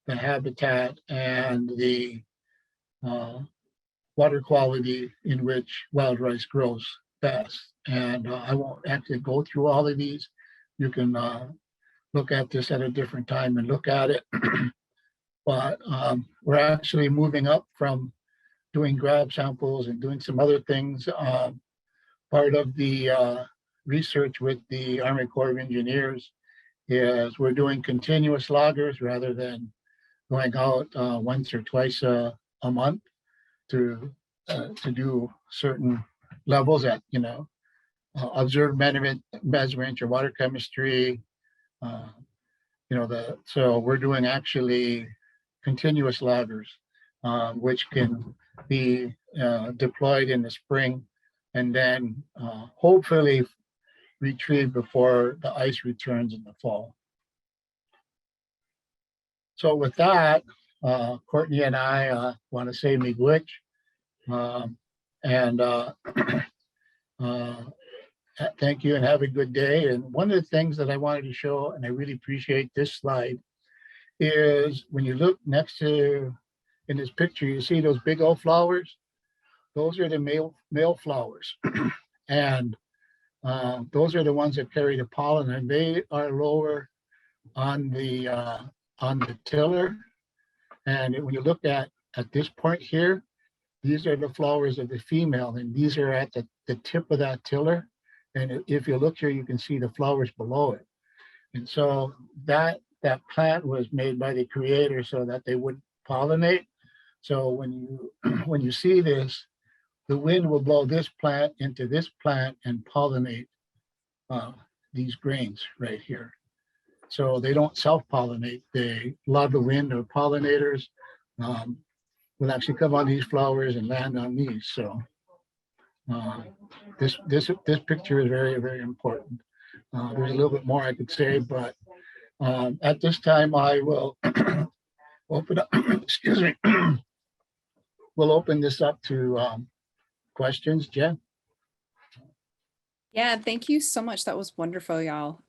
the habitat and the water quality in which wild rice grows best. And I won't actually go through all of these. You can look at this at a different time and look at it. But we're actually moving up from doing grab samples and doing some other things. Part of the research with the Army Corps of Engineers is we're doing continuous loggers rather than going out once or twice a month to do certain levels at observed measurement, your water chemistry, so we're doing actually continuous loggers, which can be deployed in the spring and then hopefully retrieve before the ice returns in the fall. So with that, Courtney and I want to say miigwech, and thank you and have a good day. And one of the things that I wanted to show, and I really appreciate this slide, is when you look next to, in this picture, you see those big old flowers? Those are the male flowers. And those are the ones that carry the pollen, and they are lower on the tiller. And when you look at this point here, these are the flowers of the female, and these are at the tip of that tiller. And if you look here, you can see the flowers below it. And so that plant was made by the creator so that they wouldn't pollinate. So when you see this, the wind will blow this plant into this plant and pollinate these grains right here. So they don't self-pollinate. They love the wind or pollinators will actually come on these flowers and land on these. So this picture is very, very important. There's a little bit more I could say, but at this time I will open up, excuse me, we'll open this up to questions. Jen? Yeah, thank you so much. That was wonderful, y'all.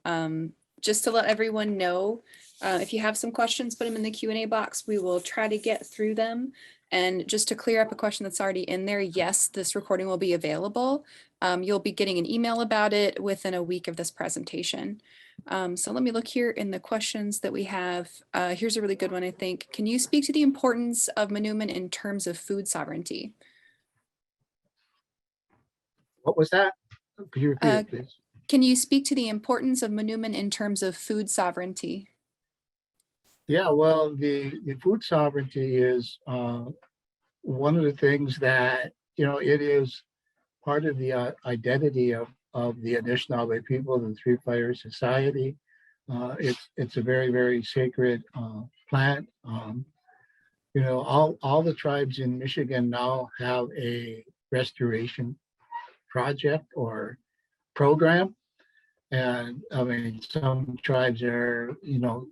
Just to let everyone know, if you have some questions, put them in the Q&A box. We will try to get through them. And just to clear up a question that's already in there, yes, this recording will be available. You'll be getting an email about it within a week of this presentation. So let me look here in the questions that we have. Here's a really good one, I think. Can you speak to the importance of manoomin in terms of food sovereignty? What was that? Could you repeat it, please? Can you speak to the importance of manoomin in terms of food sovereignty? Yeah, well, the food sovereignty is one of the things that, it is part of the identity of the Anishinaabe people, the Three Fire Society. It's a very, very sacred plant. All the tribes in Michigan now have a restoration project or program. And I mean, some tribes are,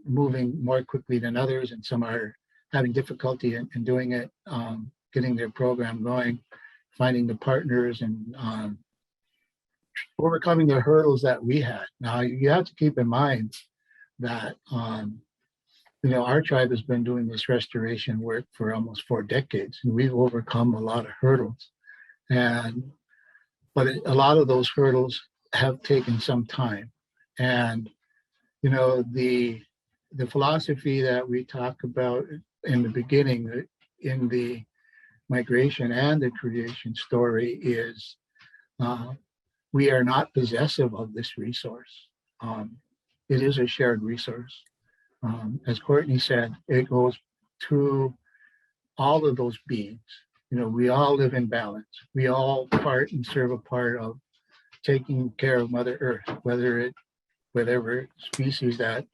moving more quickly than others, and some are having difficulty in doing it, getting their program going, finding the partners, and overcoming the hurdles that we had. Now, you have to keep in mind that, our tribe has been doing this restoration work for almost 4 decades, and we've overcome a lot of hurdles. But a lot of those hurdles have taken some time. And, the philosophy that we talk about in the beginning, in the migration and the creation story, is we are not possessive of this resource. It is a shared resource. As Courtney said, it goes to all of those beings. We all live in balance. We all part and serve a part of taking care of Mother Earth, whatever species that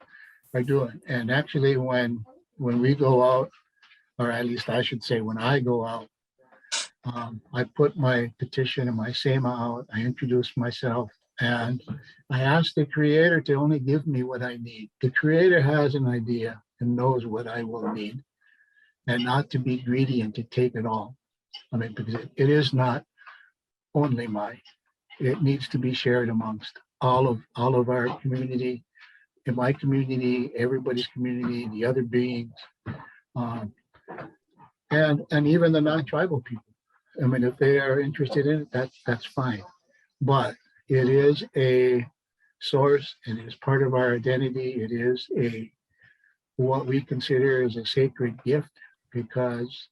are doing. And actually, when we go out, or at least I should say, when I go out, I put my petition and my SEMA out. I introduce myself, and I ask the Creator to only give me what I need. The Creator has an idea and knows what I will need, and not to be greedy and to take it all. I mean, because it is not only mine. It needs to be shared amongst all of our community, in my community, everybody's community, the other beings, and even the non-tribal people. I mean, if they are interested in it, that's fine. But it is a source, and it is part of our identity. It is what we consider as a sacred gift, because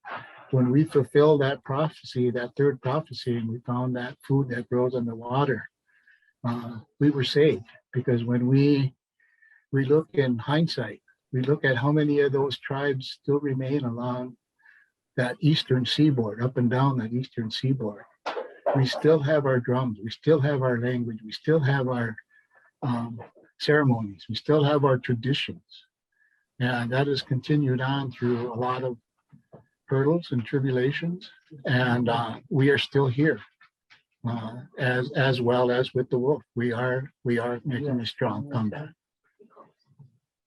when we fulfill that prophecy, that third prophecy, and we found that food that grows on the water, we were saved. Because when we look in hindsight, we look at how many of those tribes still remain along that eastern seaboard, up and down that eastern seaboard. We still have our drums, we still have our language, we still have our ceremonies, we still have our traditions. And that has continued on through a lot of hurdles and tribulations, and we are still here. as well as with the wolf. We are making a strong comeback.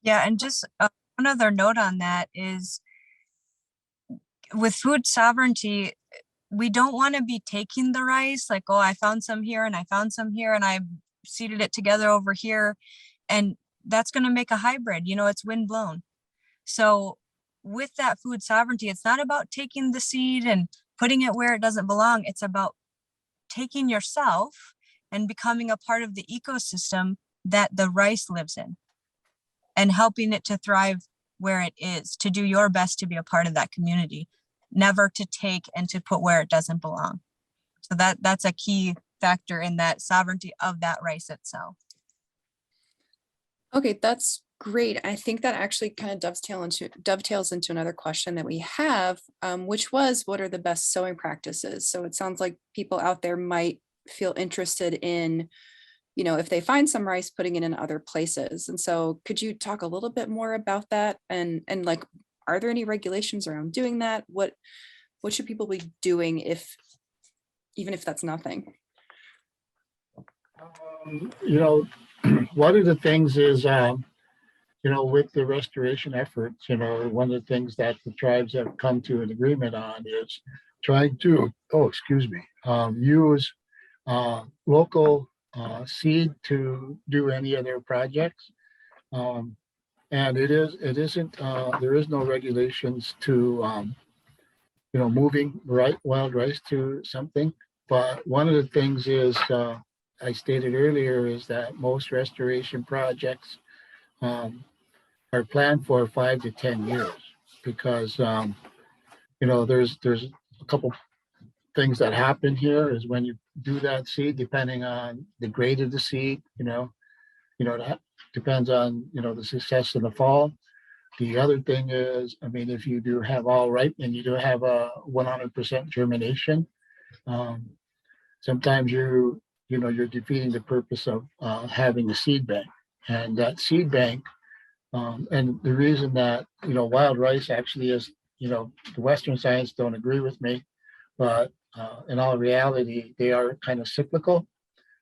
Yeah, and just one other note on that is with food sovereignty, we don't want to be taking the rice like, oh, I found some here and I found some here and I seeded it together over here. And that's going to make a hybrid, you know, it's wind blown. So with that food sovereignty, it's not about taking the seed and putting it where it doesn't belong. It's about taking yourself and becoming a part of the ecosystem that the rice lives in and helping it to thrive where it is, to do your best to be a part of that community, never to take and to put where it doesn't belong. So that's a key factor in that sovereignty of that rice itself. Okay, that's great. I think that actually kind of dovetails into another question that we have, which was, what are the best sowing practices? So it sounds like people out there might feel interested in, you know, if they find some rice, putting it in other places. And so could you talk a little bit more about that? And like, are there any regulations around doing that? What should people be doing even if that's nothing? You know, one of the things is, you know, with the restoration efforts, you know, one of the things that the tribes have come to an agreement on is trying to, use local seed to do any of their projects. And there is no regulations to, you know, moving wild rice to something. But one of the things is, I stated earlier, is that most restoration projects are planned for 5 to 10 years because, you know, there's a couple things that happen here is when you do that seed, depending on the grade of the seed, that depends on, you know, the success in the fall. The other thing is, I mean, if you do have all ripe and you do have a 100% germination, sometimes you're defeating the purpose of having a seed bank. And that seed bank, and the reason that, you know, wild rice actually is, you know, the Western science don't agree with me, but in all reality, they are kind of cyclical.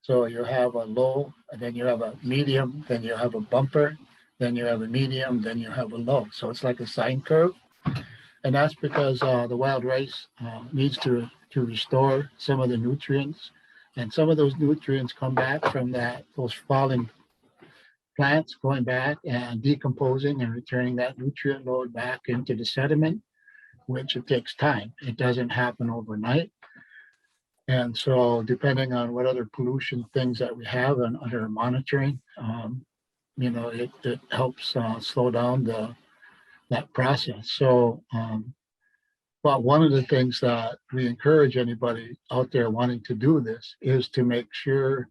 So you have a low, and then you have a medium, then you have a bumper, then you have a medium, then you have a low. So it's like a sine curve. And that's because the wild rice needs to restore some of the nutrients. And some of those nutrients come back from those fallen plants going back and decomposing and returning that nutrient load back into the sediment, which it takes time. It doesn't happen overnight. And so depending on what other pollution things that we have and under monitoring, you know, it helps slow down that process. So, but one of the things that we encourage anybody out there wanting to do this is to make sure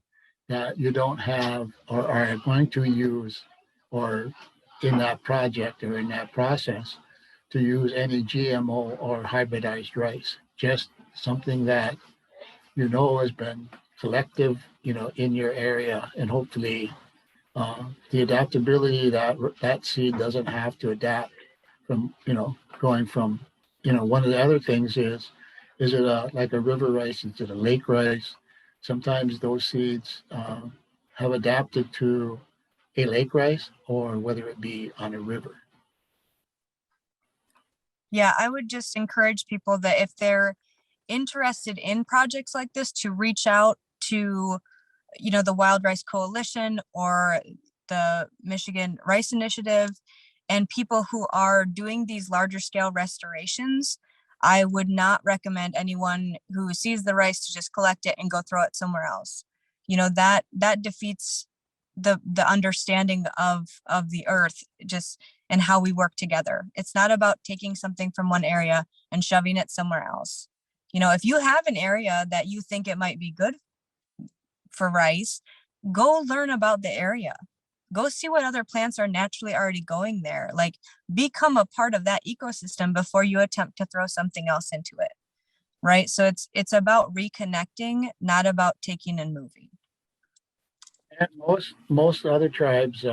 that you don't have or are going to use or in that project or in that process to use any GMO or hybridized rice, just something that you know has been collective, you know, in your area, and hopefully the adaptability that seed doesn't have to adapt from, you know, going from, you know, one of the other things is it like a river rice? Is it a lake rice? Sometimes those seeds have adapted to a lake rice or whether it be on a river. Yeah, I would just encourage people that if they're interested in projects like this, to reach out to, you know, the Wild Rice Coalition or the Michigan Rice Initiative and people who are doing these larger scale restorations. I would not recommend anyone who sees the rice to just collect it and go throw it somewhere else. You know, that defeats the understanding of the earth just and how we work together. It's not about taking something from one area and shoving it somewhere else. You know, if you have an area that you think it might be good for rice, go learn about the area. Go see what other plants are naturally already going there. Like, become a part of that ecosystem before you attempt to throw something else into it. Right. So it's about reconnecting, not about taking and moving. And most other tribes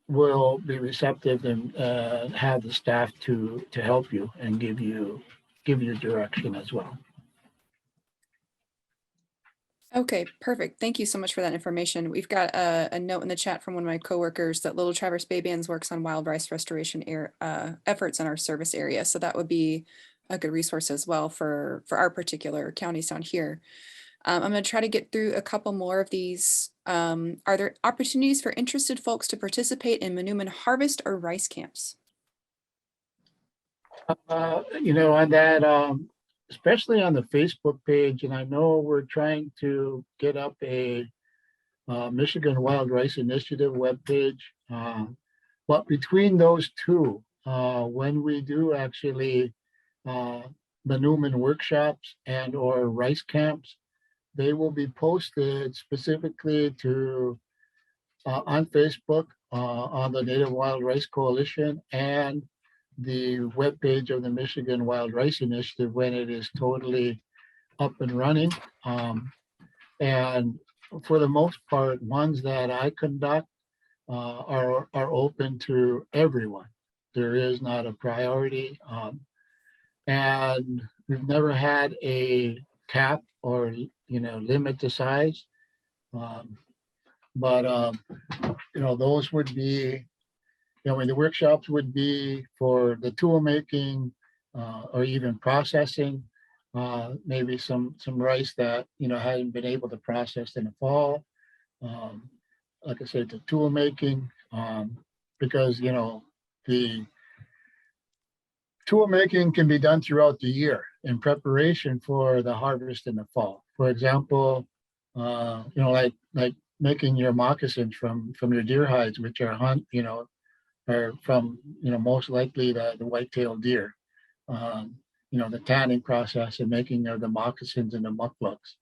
will be receptive and have the staff to help you and give you direction as well. Okay, perfect. Thank you so much for that information. We've got a note in the chat from one of my coworkers that Little Traverse Bay Bands works on wild rice restoration efforts in our service area. So that would be a good resource as well for our particular counties down here. I'm going to try to get through a couple more of these. Are there opportunities for interested folks to participate in manoomin harvest or rice camps? On that, especially on the Facebook page, and I know we're trying to get up a Michigan Wild Rice Initiative webpage. But between those two, when we do actually manoomin workshops and or rice camps, they will be posted specifically to on Facebook, on the Native Wild Rice Coalition, and the webpage of the Michigan Wild Rice Initiative when it is totally up and running. And for the most part, ones that I conduct are open to everyone. There is not a priority. And we've never had a cap or limit the size. But those would be, the workshops would be for the tool making or even processing, maybe some rice that hadn't been able to process in the fall. Like I said, the tool making, because the tool making can be done throughout the year in preparation for the harvest in the fall. For example, like making your moccasins from your deer hides, which are are from most likely the white-tailed deer. The tanning process and making of the moccasins and the mucklucks.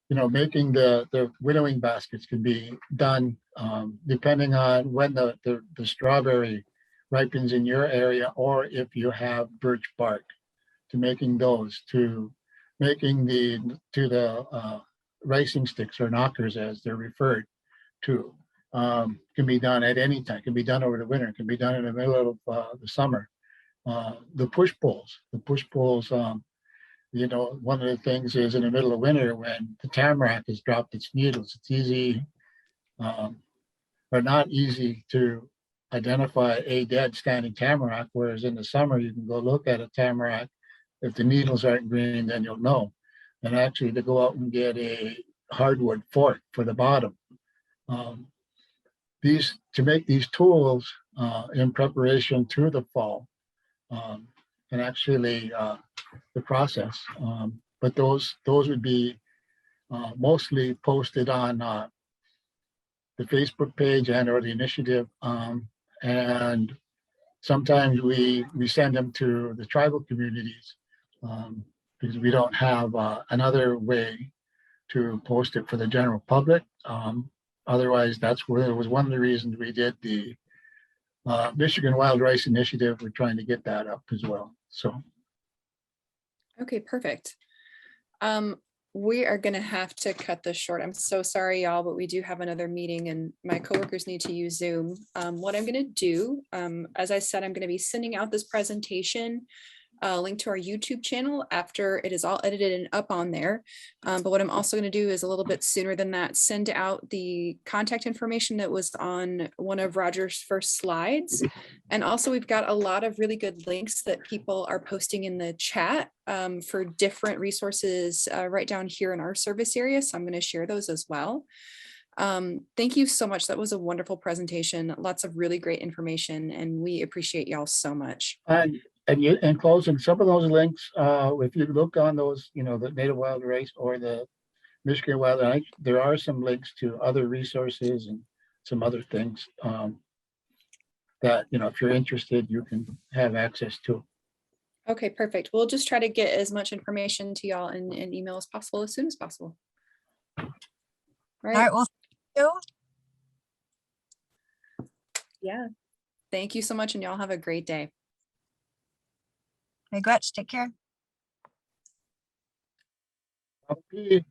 Making the winnowing baskets can be done depending on when the strawberry ripens in your area, or if you have birch bark, to making those, to making the ricing sticks or knockers as they're referred to. Can be done at any time, can be done over the winter, can be done in the middle of the summer. The push poles, one of the things is in the middle of winter when the tamarack has dropped its needles, it's easy or not easy to identify a dead standing tamarack, whereas in the summer you can go look at a tamarack. If the needles aren't green, then you'll know. And actually to go out and get a hardwood fork for the bottom. To make these tools in preparation through the fall, and actually the process. But those would be mostly posted on the Facebook page and or the initiative. And sometimes we send them to the tribal communities because we don't have another way to post it for the general public. Otherwise, that's where it was one of the reasons we did the Michigan Wild Rice Initiative. We're trying to get that up as well. So. Okay, perfect. We are going to have to cut this short. I'm so sorry, y'all, but we do have another meeting and my coworkers need to use Zoom. What I'm going to do, as I said, I'm going to be sending out this presentation link to our YouTube channel after it is all edited and up on there. But what I'm also going to do is a little bit sooner than that, send out the contact information that was on one of Roger's first slides. And also we've got a lot of really good links that people are posting in the chat for different resources right down here in our service area. So I'm going to share those as well. Thank you so much. That was a wonderful presentation. Lots of really great information and we appreciate y'all so much. And in closing, some of those links, if you look on those, the Native Wild Rice or the Michigan Wild Rice, there are some links to other resources and some other things that, if you're interested, you can have access to. Okay, perfect. We'll just try to get as much information to y'all in email as possible, as soon as possible. Right. All right, well, thank you. Yeah. Thank you so much and y'all have a great day. Hey, Gretch, take care. Okay.